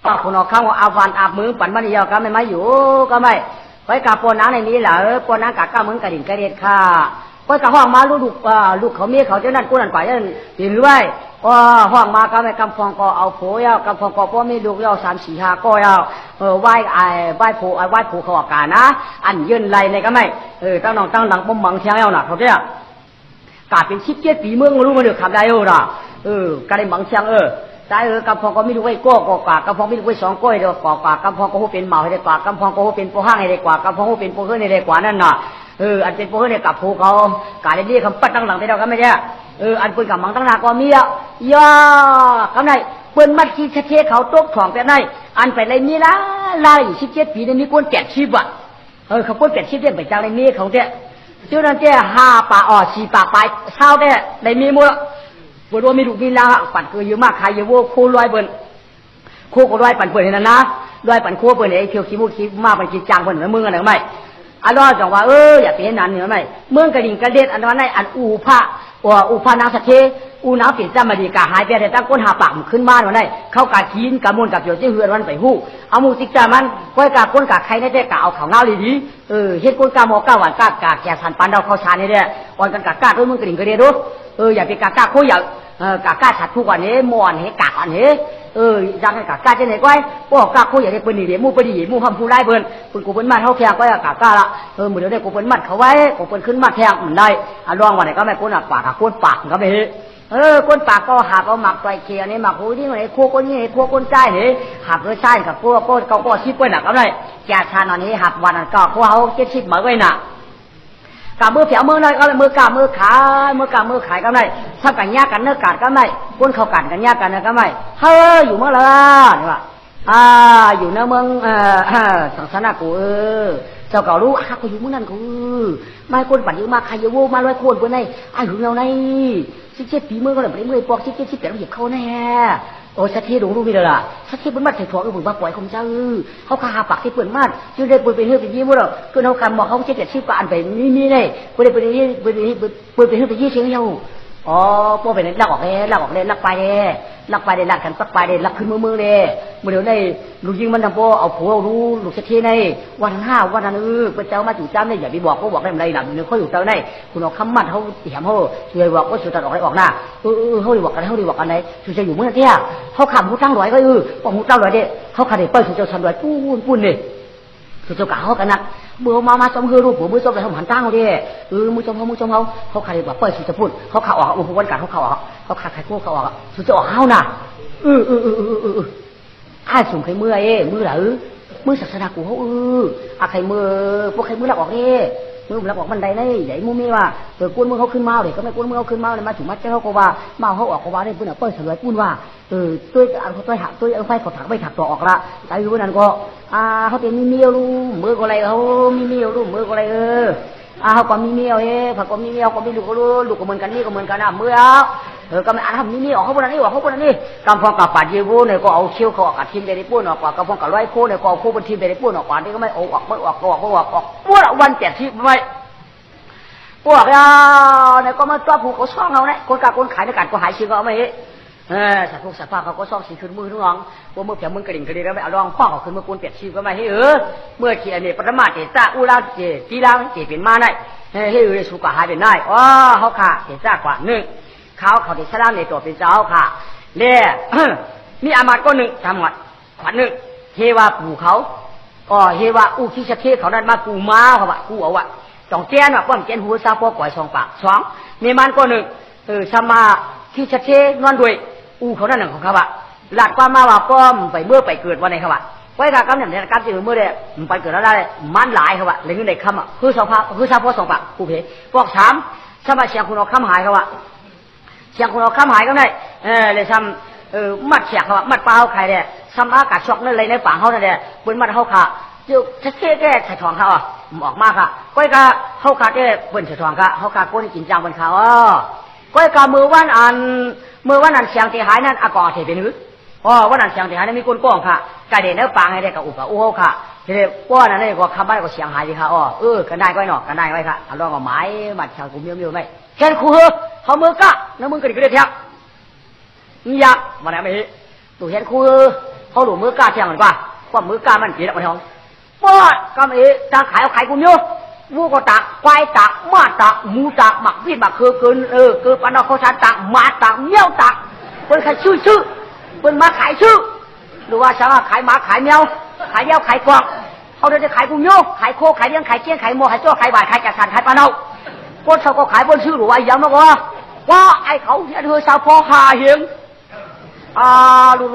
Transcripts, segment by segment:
ก็คนออกข้างว่าอาวันอาบมือปั่นมันเดียวก็ไม่อยู่ก็ไม่ไว้กับปนน้ำในนี้เหรอปนน้ำกะก้ามึงกระดิ่งกระเด็ดค่ะไว้กับห้องมาลูกเขาเมียเขาเจ้านั่นกูนั่นป่าเจ้าตีนไว้ห้องมาก็ไม่กำฟองก็เอาโผล่ยาวกำฟองก็พ่อไม่ลูกยาว3-4-5ก็ยาวไหว้ผูเขาออกการนะอันยืนไรในก็ไม่ตั้งน้องตั้งหลังป้อมบังเชียงเอาหนักเขาเจ้ากาเป็น17 ปีเมืองรู้มาเดือดขับได้ล่ะกาได้บังเชียงได้กำพองก็ไม่รู้ไว้ก้อกากำพองไม่รู้ไว้2ก้อยเดียวกากำพองก็เป็นเหมาให้ได้กว่ากำพองก็เป็นโปห้างให้ได้กว่ากำพองก็เป็นโปเฮือให้ได้กว่านั่นน่ะอันเป็นโปเฮือเนี่ยกับภูเขากาได้เรียกคำปัดตั้งหลังได้เราก็ไม่ได้อันปืนกับมังตั้งหน้าก็มีย่าคำไหนปืนมัดขี้เชเขาตกถ่วงแต่ไหนอันไปเลยมีละลาย17 ปีในมีคน80อ่ะเขาคน80เนี่ยไปจากในมีเขาเนี่ยเจ้านั่นเจ้5 ป่า4 ป่าไปเช้าเนี่ยในมีมั้งบนว่ามีลูกมีลาปั่นเกลือเยอะมากใครเยอะวัวโคลอยเบิ่นโคก็ลอยปั่นเปิดเห็นนะลอยปั่นโคเปิดไอ้เขียวขี้มูกขี้มากปั่นขี้จางเปิดเหนือมึงอะไรก็ไม่อันนั้นจังว่าอย่าไปเห็นนั่นเหนือไม่เมืองกระดิ่งกระเด็ดอันนั้นในอันอู่านาสะเทอูน้ำเปลี่ยนจำมาดีกาหายไปแต่ตั้งก้นหาปากขึ้นบ้านวันไหนเข้ากากินกามุนกับเกี่ยวเจ้าเฮือนวันไปหู้เอามูสิกามันก้อยกาก้นกาใครได้แต่กาเอาข่าวเงาเลยดีเฮ็ดก้นกาหมอกาหวานกาแก่สันปันเราเข้าชาเนี่ยเนี่ยวันกันกาด้วยเมืองกระดิ่งกระเด็ดรู้อย่าไปกาโคอย่ากาฉัดทุกวันนี้มอนให้กาอันนี้ยังให้กาจะไหนก้อยพวกกาโคอย่าได้ปืนหนีเดี๋ยวมูปืนหนีมูทำผู้ไล่เบิ้ลปืนกูปืนมัดเขาแทงก้อยกาละเหมือนเดี๋ยวได้กูปืนมัดเขาไว้กูปืนขึ้นมัดแทงมันได้ลองวันไหนก็ไม่ก้นปากก้นปากก็ไม่ก้นปากก็หาบเอาหมักไตรเคียนี่หมักหูที่ไหนคั่วก้นนี่คั่วก้นใจนี่หาบใช่กับคั่วก็ชิบไว้หนักก็ได้แก่ชาหนอนนี้หับวันนั้นก็คั่วเขาชิบเหมือนไว้น่ะกามือเผียวมือเลยก็มือกามือขายก็ได้ทำกันยากกันเนื้อกัดก็ไม่ก้นเขากัดกันยากกันก็ไม่อยู่เมื่อไรนี่ว่าอยู่ในเมืองสังสนากูเจ้าเก่ารู้ก็อยู่เมืองนั้นกูไม่คนปั่นเยอะมากใครเยอะโว้มาร้อยคนเพื่อนในหึงเราใน17 ปีเมื่อก็เลยไม่ได้บอก17 แต่เราเหยียบเขาแน่สักทีรู้มีเลยล่ะสักทีเป็นมัดใส่ถั่วบุญมาปล่อยคงเจ้าเขาขาหาปากที่เปิดมัดชื่อได้ปืนเป็นเฮือกเป็นยี่มั้งหรอคือเขาคำบอกเขา17 ก็อันไปมีเลยปืนเป็นเฮือกเป็นยี่เชียงยาวพวกเป็นลักออกเลยลักไปเลยลักกันปักไปเลยลักขึ้นมือเลยเมื่อเดี๋ยวในลูกยิงมันทำพวกเอาผัวรู้ลูกสักทีในวัน5 วันนั้นเป็นเจ้ามาจู่จ้ำเนี่ยอย่าไปบอกเขาบอกได้อะไรหลังเนี่ยเขาอยู่เจ้าในคุณเอาคำมัดเขาเถียมเขาช่วยบอกว่าสุดตัดออกให้ออกหน้าเขาดีบอกกันไหนช่วยอยู่เมื่อเที่ยเขาขำหูตั้งร้อยก็ปองหูตั้งร้อยเด้เขาขาดเด็กเปิ้ลสุดเจ้าชันร้อยปุ้นเลยสุดเจ้าเก่าเขากันนักเมื่อมาจมเฮือรูปมือจมไปเขาหันตั้งเขาเด้มือจมเขาขาดเด็กว่าเปิ้ลสุดจะพูดเขาขาออกมือวันกันเขาออกเขาขาดไข่กู้เขาออกสุดจะออกเฮาน่ะข้าส่งไข่มือมือหรือมือศาสนากูเขาไข่มือพวกไข่มือหลักออกมือหลักออกบันไดนี่ใหญ่มือมีว่าเปิดก้นมือเขาขึ้นมาเลยก็ไม่ก้นมือเขาขึ้นมาเลยมาถึงมัดเจ้าเขาว่ามาเขาออกเขาว่าได้ปุ้นเปิ้ลสลวยปุ้นว่าตัวหักตัวไฟเขาถักไม่ถักตัวออกละแต่อยู่นั้นก็เขาเป็นมีเมียวรู้มือก็อะไรเขามีเมียวรู้มือก็อะไรเขาก็มีเมียวผักก็มีเมียวก็มีลูกก็รู้ลูกก็เหมือนกันนี่ก็เหมือนกันนะเมื่อก็ไม่ทำนี่ออกเขาคนนี้ออกเขาคนนี้กำพองกับปัดยีบูเนี่ยก็เอาเชี่ยวเขาออกกับทีมเดริปุ้นออกกำพองกับร้อยโคเนี่ยก็เอาโคบนทีมเดริปุ้นออกกว่านี่ก็ไม่ออกพวกวัน70ไม่พวกเนี่ยก็มาตัวผูกเขาซ่องเขาเนี่ยคนกาคนขายในการก็หายชื่อเขาไม่สัตว์พวกสัตว์ฟ้าเขาก็ซ่องสีขึ้นมือน้องว่าเมื่อเพียงมึงกระดิ่งก็ไม่เอาลองป้องเขาขึ้นมือคน70ก็ไม่ให้เมื่อที่อันนี้ปรมาเจตาอุลาเจตีลาเจเป็นมาได้ให้สุกหายเป็นได้เขาขาเจตากว่า1เขาที่สลามในตัวเป็นเจ้าค่ะเล่มีอามาตย์ก็1ทำหมดขวัญ1เทวาปู่เขาเทวาอุคิชเทเขานั้นมาปู่ม้าเขาว่ากูเอาต้องแจ้งว่าป้อมแจ้งหัวซาพอก่อย2 ปาก2มีมันก็1สมาคิชเทนอนด้วยเขานั่นของเขาว่าหลัดความมาว่าป้อมไปเมื่อไปเกิดวันไหนเขาว่าไว้กับกำเนี่ยกำที่เมื่อเด้ไปเกิดแล้วได้มันหลายเขาว่าเลยเงินในคำคือ2 ปากคือซาพอ2 ปากกูเพพวก3สมาเชียงคุณเอาคำหายเขาว่าเชียงคนเราข้ามหายก็ได้เลยทำมัดเฉียกเขามัดปลาเขาใครเนี่ยซ้ำอากาศช็อกนั่นเลยในป่าเขาเนี่ยบนมัดเขาขาเจ้าชัดเจนแก่ใส่ทองเขาออกมาค่ะก้อยกาเขาขาแก่บนใส่ทองค่ะเขาขาก้นกินจังบนเขาก้อยกามือวันอันเชียงที่หายนั่นอากาศเทเป็นหื้อวันอันเชียงที่หายนั่นมีก้นก้องค่ะกระเด็นแล้วปางให้ได้กับอุปะอู้ค่ะทีนี้ก้อนนั้นนี่ก็คำใบ้ก็เชียงหายดีค่ะกันได้ก้อยหนอกกันได้ไว้ค่ะเอาลองเอาไม้มัดเชียงกูเมียวๆไหมแค่คู่เขามือกะน้ำมึงกระดิกกระเดียบยักมาแล้วไม่ตัวเห็นคู่ เขาหลุมมือกล้าเที่ยงเหมือนกว่าว่ามือกล้ามันเกลียดมันท้องปอดก็มีทางขายเอาขายกูเยอะวัวก็ตักควายตักม้าตักหมูตักหมักพี่หมักคือเกินปนเขาชาตักหมาตักเมี่ยวตักเป็นขายชื่อเป็นมาขายชื่อหรือว่าสามารถขายหมาขายแมวขายเย้าขายกวางเขาจะขายกูเยอะขายโคขายเลี้ยงขายเกี้ยงขายโมขายโจ้ขายบาทขายจักรสานขายปลาเน่าคนเขาก็ขายบนชื่อหรือว่าอย่างนั้นว่าไอ้เขาเนี่ยเธอสาวพอหาเหียงรู้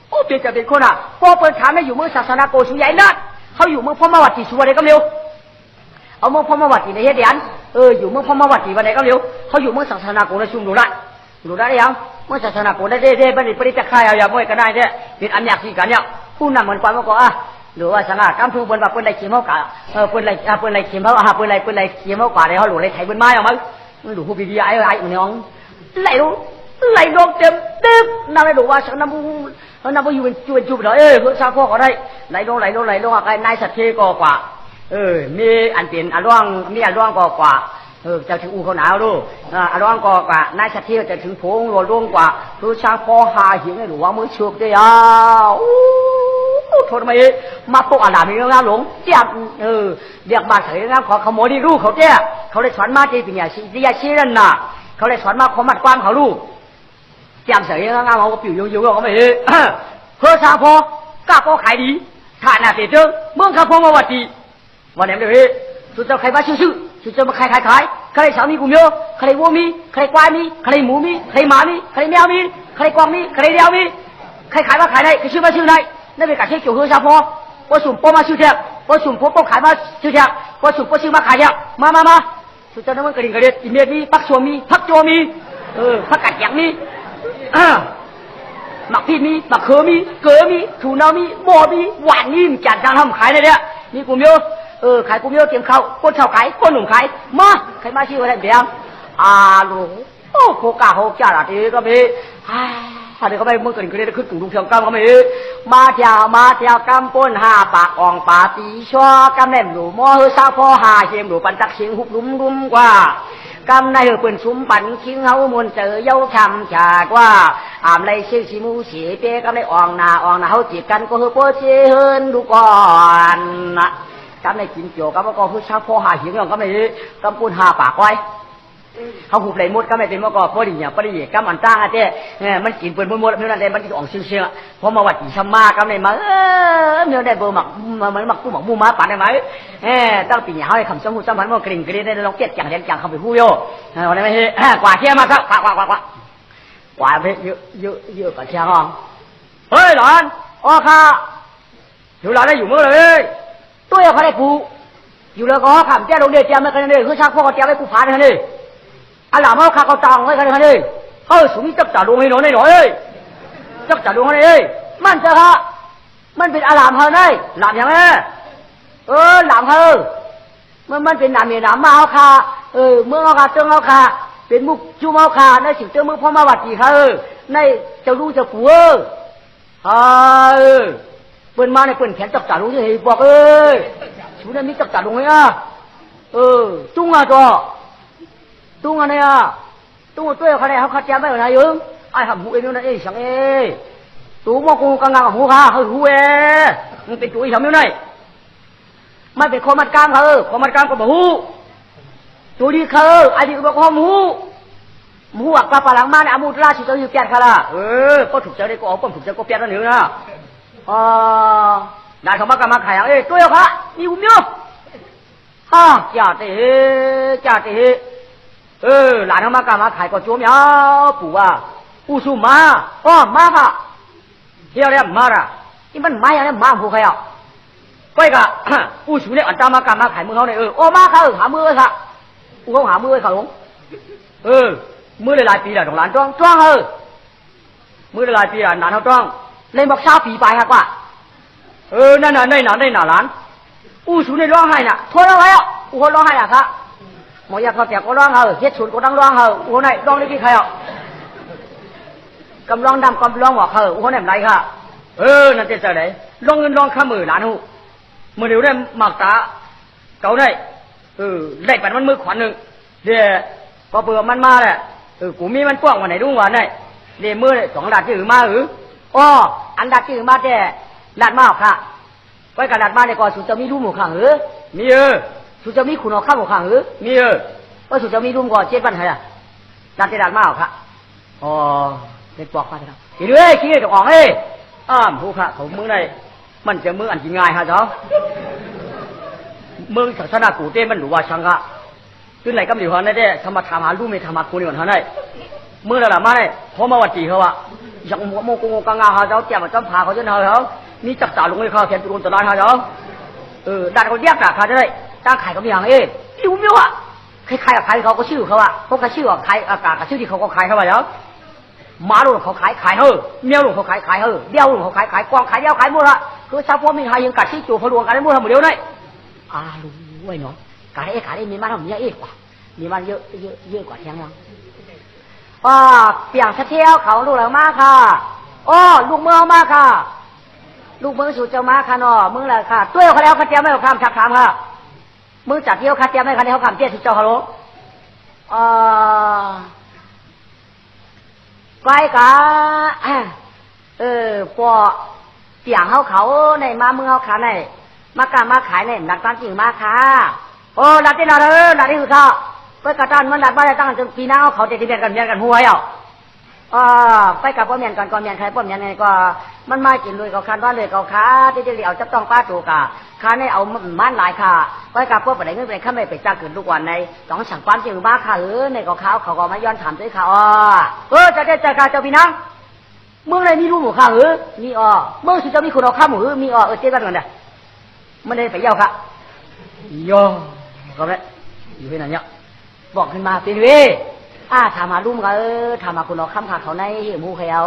โอ้เปลี่ยนจะเป็นคนพอเปิดถามไม่อยู่เมืองศาสนาโกสุใหญ่นัดเขาอยู่เมืองพม่าวัดที่ชัวร์เลยก็เร็วเอาเมืองพม่าวัดที่ในเฮเดียนอยู่เมืองพม่าวัดที่วันไหนก็เร็วเขาอยู่เมืองศาสนาโกในชุมดูได้ยังเมื่อศาสนาโกได้บัณฑิตปริจักษ์ใครเอาอย่างมวยก็ได้เนี่ยเป็นอันอยากที่กันเนี่ยผู้นำเหมือนกันเมื่อก่อนหรือว่าสังกัดกำทูบนว่าเป็นไรเขียมเขากะเป็นไรเขียมเขาเป็นไรเขียมเขากว่าเลยเขาหลุดเลยไถบนไม้เอามั้งหลุดผู้ปีดีไอ้น้องไหลลงเต็มนั่นเลยดูว่าฉันน้ำผู้อยู่เป็นจุบเลยเพื่อสร้างพ่อเขาได้ไหลลงอะไรนายสัตย์เทกกว่ามีอันเปลี่ยนอันร่องมีอันร่องกว่าจะถึงอูเขาหนาวดูอันร่องกว่านายสัตย์เทจะถึงพงหลวงร่วงกว่าเพื่อสร้างพ่อหาหิวให้หรือว่ามือชุบได้โทษทำไมมาปกอาดามีเรื่องหลงเจ้าเรียกบาดเสียงขอขโมยที่ลูกเขาเจ้าเขาเลยสอนมาที่เป็นอย่างชี้นั่นน่ะเขาเลยสอนมาขมัดความเขาลูกจำเสียงเขาก็ปิวโยเขาไม่เฮ้เพื่อชาพอกล้าพอขายดีฐานน่ะเสียเจ้าเมืองข้าพงมาวัดดีวันนี้เลยสุดเจ้าใครบ้าชื่อสุดเจ้ามาขายใครสามีกูเยอะใครวัวมีใครควายมีใครหมูมีใครหมามีใครแมวมีใครกวางมีใครเดียวมีใครขายมาขายได้ใครชื่อมาชื่อได้นั่นเป็นการเช็คเกี่ยวกับชาพอพอสุ่มพอมาชื่อแทบพอสุ่มพอขายมาชื่อแทบพอสุ่มพอชื่อมาขายแทบมาสุดเจ้านั้นมันกระดิ่งกระเด็ดอิเมจมีพักชัวมีพักโจมีพักกัดอย่างมีหมักพี่มีหมักเขือมีเกลือมีถูนามีบอมีหวานมีจัดการทำขายเลยเนี่ยมีกูเยอะขายกูเยอะเก็บข้าวคนเช่าขายคนหนุ่มขายมาใครมาชื่ออะไรเดียงลูกโอ้โคกาโคจ่าละทีก็มีถ้าเด็กก็ไม่เมื่อก่อนก็ได้ขึ้นกลุ่มเชียงกำก็มีมาเที่ยวกำปนหาปากอ่องปาตีชัวกำเล่มหลูมอสาวพอหาเชียงหลูปันตักเชียงหุบลุ่มกว่ากำในเปิ่นซุ้มปั่นคิงเฮามนเจอเย้าชำฉากว่าไรเชี่ยชิมูเสียเป๊กำในอ่องนาเฮาจีกันก็เฮโปเชเฮินดูก่อนนะกำในกินเกี่ยวกับว่าก็คือสาวพอหาเชียงก็ไม่กำปนหาปากไว้เขาหุบไหลมดก็ไม่เป็นว่าก็พอดีเนี่ยพอดีกำอันตั้งอาเจ้มันกินเปิ่นมดเมื่อนั้นเลยมันจะอ่องเชี่ยเพราะมาวัดอีชมาก็ไม่มาเมื่อได้เบอร์หมักมันหมักกู้หมักมูมาปั่นได้ไหมตั้งปีเขาให้คำสมุทรสมพันธ์ว่ากริ่งกระเด็นได้ลองเก็บอย่างเด่นอย่างเขาไปพูดโย่วันนี้ไม่ใช่กว่าเชี่ยมาครับกว่าไปเยอะกว่าเชี่ยห้องเฮ้ยหลานอ๋อค่ะอยู่หลานได้อยู่เมื่อเลยตัวเขาได้ปูอยู่แล้วก็ขำเจ้าลงเดียเจ้าไม่กันเลยคือชักพวกเจ้าไม่ปูผากันเลยหลามเขาขาเขาตองไว้กันเลยสุมีจับจ่าลงให้หน่อยจับจ่าลงให้เลยมันจะฮะมันเป็นหลามเขาได้หลามอย่างไรหลามเขามันเป็นหลามหลามมาเขาขาเมื่อเขาขาเจ้าเขาขาเป็นมุกจูเขาขาในสิ่งเจ้ามือพ่อมาวัดกี่เขาในเจ้าลูกเจ้าผัวเปิ้นมาในเปิ้นแขนจับจ่าลงที่ไหนบอกชูนั่นมีจับจ่าลงไหมจุ้งตัวตุ้งอะไรตุ้งตัวเขาได้เขาขัดแย้งไม่อะไรยังไอ้หำหูเองนั่นเองสั่งตู้มองกูกลางหูข้าหูมันเป็นตู้อีสามนิ้วไหนมันเป็นคอมัดกลางคอมัดกลางก็บอกหูตัวดีไอ้ดีก็บอกข้อหูอักปลาหลังมาเนี่ยอามุตราชิตอยู่แก่ค่ะล่ะก็ถูกใจได้ก็เอาป้อมถูกใจก็เปลี่ยนแล้วหนึ่งนะได้เขามากมาขายตัวเขานี่หุ่มเนาะจ่าเตะหลานเขามากามาขายก็โจมยาวปู่ว่าปู่สู้มามาค่ะเที่ยวเรียบมาละนี่มันไม่อะไรมาผู้ใครก็อีกปู่สู้เนี่ยอันตามากามาขายมือเขาเนี่ยมาค่ะหามือค่ะปู่เขาหามือเขาหลงมือหลายปีแล้วของหลานจ้องมือหลายปีแล้วหลานเขาจ้องเล่นบอกชาปีไปฮะกว่านั่นน่ะหลานปู่สู้เนี่ยร้องไห้น่ะทนเอาไว้ปู่เขาร้องไห้อ่ะค่ะหมออยากเขาแต่ก็ร้องเฮ็ดฉุนก็ต้องร้องโอ้ไหนร้องได้กี่ใครกำลังดำกำลังหมอกโอ้ไหนไรค่ะนั่นจะไหนร้องเงินร้องข้ามือหลานหูมือเดียวได้หมักตาเก่าได้ไล่ปัดมันมือขวัญหนึ่งเดี๋ยวพอเปิดมันมาแหละกูมีมันกว้างวันไหนรุ่งวันไหนเดี๋ยวมือ2 ดาษจะมา อ๋ออันดัดจื้อมาแต่ดัดมาค่ะไว้กับดัดมาเนี่ยก็สุดจะมีรูมหมู่ข้างมีสุดจะมีขุนออกข้างหมู่ข้างมีว่าสุดจะมีรูมก่อเจ็ดวันใครดัดแต่ดัดมาค่ะอ๋อเด็กบอกมาแล้วทีนี้ขี้จะออกผู้ค่ะเขามือในมันจะมืออันจริงง่ายฮะจ๊อเมืองศาสนากูเต้มันหรือว่าชังกะขึ้นไหนก็มีหัวนั่นเด้ทำมาทำหาลูกไม่ทำมาคุณนี่มันเท่านั้นเมื่อละมาเนี่ยพอมาวัดจีเขาว่าอย่างโมกงกังงาฮะจ๊อเจ้ามาจ้ำพาเขาจนเหรอนี่จับจ่าลงให้เขาแขนตุนตลาดฮะจ๊อดันเขาแยกจากเขาได้ตั้งขายก็มีอย่างดูไม่ว่าใครกับใครเขาก็ชื่อเขาว่าพวกเขาชื่อว่าใครอากาศกับชื่อที่เขาก็ขายเขาว่าแล้วม้าลุงเขาขายเมียลุงเขาขายเดี่ยวลุงเขาขายกองขายเดี่ยวขายหมดละคือชาวพวกมีหายังกัดที่จู่พลวงกันได้หมดหมดเดียวได้ลุงไว้เนาะขายมีมาทำเยอะกว่ามีมันเยอะกว่าแทงยังเปียงเที่ยวเขาลูกหลังมาค่ะลูกเมืองมาค่ะลูกเมืองสู่เจ้ามาค่ะเนาะมึงแหละค่ะตัวเขาแล้วเขาเตรียมไม่เอาคำชักถามค่ะมึงจัดเที่ยวค่ะเตรียมไม่ค่ะเขาคำเตี้ยสู่เจ้าเขาไกลกะพอเปียงเขาในมาเมืองเขาขาในมากามาขายในนักการจริงมาค่ะดัดที่นาดัดที่คือเขาไปกระตันมันดัดบ้านตั้งจนปีหน้าเขาจะที่เบียนกันหัวไปกับพ่อเมียนก่อนก่อนเมียนใครพ่อเมียนไงก็มันมากินเลยเขาคันว่าเลยเขาขาที่จะเหลียวจับต้องป้าตูกะขาในเอามันหลายค่ะไปกับพวกไปไหนเงินไปข้ามไปจ้าขึ้นทุกวันในต้องสั่งความจริงบ้าค่ะในเขาก็มาย้อนถามด้วยค่ะจะได้เจอค่ะเจ้าพี่น้องเมืองไหนมีรูหมูค่ะมีเมืองสุดจะมีคนเอาข้ามหมูมีเจ๊บ้านกันเด้อมันได้ไปเย้าค่ะก็เลยอยู่ที่ไหนเนี่ยบอกขึ้นมาเป็นเวถามมาลุ่มก็ถามมาคุณเอาข้ามขาเขาในหมูเขา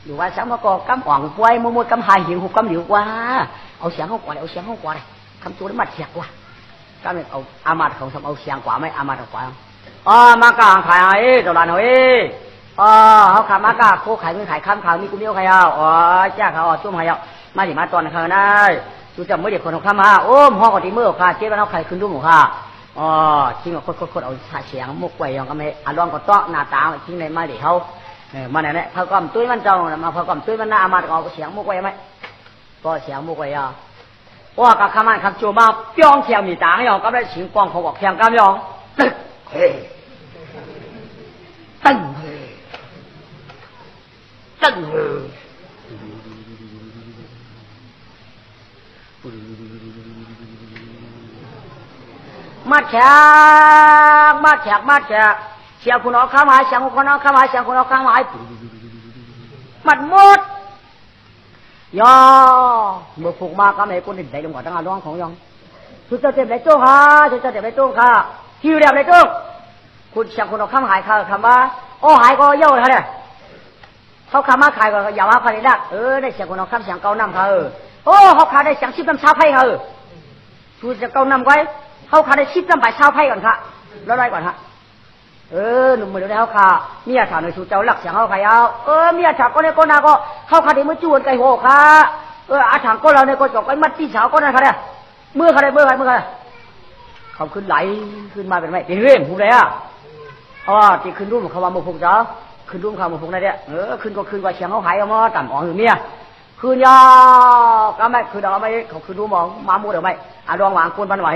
อยู่ว่าสังมาก็กำหวังป่วยมุดกำหายหิวหุบกำเหลียวกว่าเอาเสียงเขากว่าเอาเสียงเขากว่าเลยคำตัวนั้นมัดเสียกว่าก็เลยเอาอามาดเขาทำเอาเสียงกว่าไหมอามาดเอากว่ามากางขายเจ้าหลานเฮ้ยเขาขายมากาโคขายเงินขายข้ามขายมีกุ้งเลี้ยวใครจ้าเขาจุ่มใครมาดิมาตอนเขาได้ดูจำเมื่อเด็กคนเขาข้ามมาห้องกติเมื่อค่ะเจ๊บ้านเขาใครขึ้นรุ่งค่ะจริงว่าคนเอาเสียงมุกไว้ยังก็ไม่ลองก็ต้องหน้าตาจริงในมาดิเขามันเนี่ยเขาก็ตุ้ยมันเจ้ามาเขาก็ตุ้ยมันหน้ามาเอาเสียงมุกไว้ไหมก็เสียงมุกไว้ว่ากับข้ามันคำจูมาเปี้ยงเสียงมีตาไม่ยอมก็ได้ฉิงกองเขาบอกเสียงกันยองตึ้งมาแฉกเสียงคุณเอาข้ามาเสียงคุณเอาข้ามาเสียงคุณเอาข้ามามัดหมดเมื่อผูกมาก็ไม่คนใดลงกว่าตั้งร้องของยองสุดจะเจ็บเลยโจ้ค่ะสุดจะเจ็บเลยโจ้ค่ะคิวเดียวเลยโจ้คุณเสียงคุณเอาข้ามหายค่ะคำว่าหายก็เยอะเลยเขาคำมาขายก็อย่าว่าพันธุ์นักได้เสียงคุณเอาข้ามเสียงเกาน้ำค่ะเขาขายได้เสียงชิบน้ำชาไผ่ค่ะคุณจะเกาน้ำไว้เขาขาได้ชิบน้ำใบชาวไพ่ก่อนค่ะแล้วได้ก่อนฮะหนุ่มมือเดียวเขาขาเมียถามในชูเจ้าหลักเสียงเขาใครเมียถามก็เนี่ยก็นาก็เขาขาได้มือจวนไก่โหค่ะอาถามก็เราเนี่ยก็จอกไอ้มัดตีเสาก็นั่นค่ะเนี่ยเมื่อใครเขาขึ้นไหลขึ้นมาเป็นไหมเป็นเรื่องผูกเลยที่ขึ้นรุ่มเขาว่ามือผูกจ้าขึ้นรุ่มเขามือผูกนั่นเนี่ยขึ้นก็ขึ้นกว่าเสียงเขาหายเอามาต่ำหรือเมียขึ้นยาก็ไม่ขึ้นเอาไม่เขาขึ้นรุ่มมองมามูเดี๋ยวไม่ลองวางคนพันไหว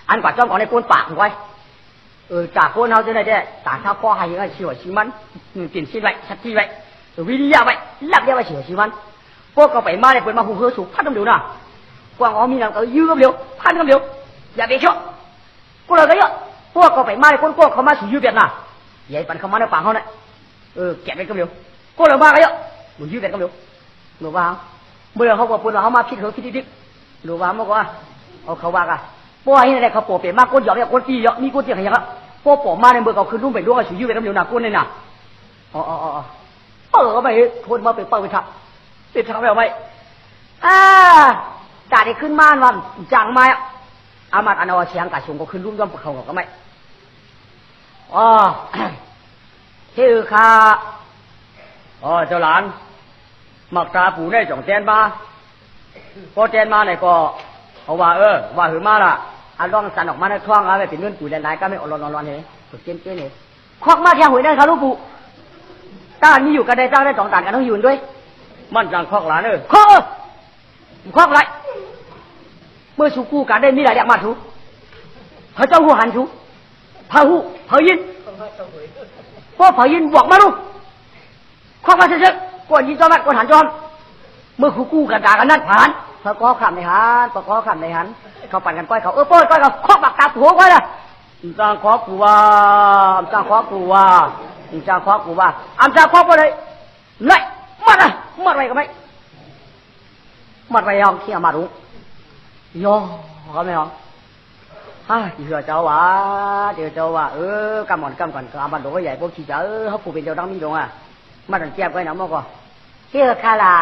อันกว่าจ้องก่อนในก้นปากไว้จากก้นเขาจะได้ต่างเท้าข้อหายยังไงเฉียวชิมันติ่นชิ้นไว้ชัดที่ไว้วิริยะไว้หลับเดียวไว้เฉียวชิมันพวกเขาไปมาเนี่ยเป็นมาหูเฮือสูบพัดน้ำเดียวน่ะกวางมีน้ำยื้อกับเดียวพัดน้ำเดียวอย่าไปเชื่อก็เลยก็เยอะพวกเขาไปมาเนี่ยก้นเขามาสู่ยื้อเบียดน่ะใหญ่ปันเขามาในปากเขาเนี่ยแกะไปกับเดียวก็เลยมาก็เยอะหนูยื้อเบียดกับเดียวหนูว่าเมื่อเขาบอกปุ่นเขามาพิษเขาพิษดิ๊กหนูว่าเมื่อก่อนเขาว่ากันพวกนี้เนี่ยเขาปวดเปลี่ยนมากก้นหยอกเนี่ยก้นตีหยอกมีก้นเตียงอย่างเงี้ยพวกปวดมาในเมื่อเขาคืนรุ่งไปด้วยสู่ยื้อไปน้ำเดียวหนักก้นเลยน่ะไปคนมาไปเปิดไปทับติดทางไปเอาไหมจ่าได้ขึ้นม่านวันจังมาอามาตอันเอาเสียงกระชงก็ขึ้นรุ่งย่อมเขาก็ไม่ชื่อข้าเจ้าหลานหมักตาปูได้จ่องแจนมาพอแจนมาเนี่ยก็เขาว่าว่าหือมาละอันร้องสันออกมาในคล้องอะไรเป็นเงินปุ๋ยหลายๆก็ไม่ร้อนๆเลยสุดเจ๊นๆเลยควักมาแทงหวยได้ครับลูกปู่ ถ้ามีอยู่กันได้จ้างได้สองต่างกันต้องอยู่ด้วยมันจังคอกหลานคอกไรเมื่อชูกู้กันได้มีหลายอย่างมาชูพระเจ้าหูหันชูพระหูพระยินพวกพระยินบอกมาดูคอกมาเฉยๆก่อนยินจอมก่อนหันจอมเมื่อกู้กันด่ากันนั่นผ่านพระก้อขำในหันพระก้อขำในหันเขาปั่นกันก้อยเขาโป้ยก้อยเขาคอกบักตาหัวไว้ละจ้างคอกกูว่าจ้างคอกกูว่าจ้างคอกกูว่าจ้างคอกไปเลยไล่มัดอะไรก็ไม่มัดไปยองเขี่ยมาดูย่อเขาไม่ยองเดี๋ยวเจ้าว่ากำก่อนกำบันโดก็ใหญ่พวกขี้เจ้าเขาผูกเป็นเจ้าดังมีดงมาดันเจ็บไว้หนามากกว่าเชื่อข้าล่ะ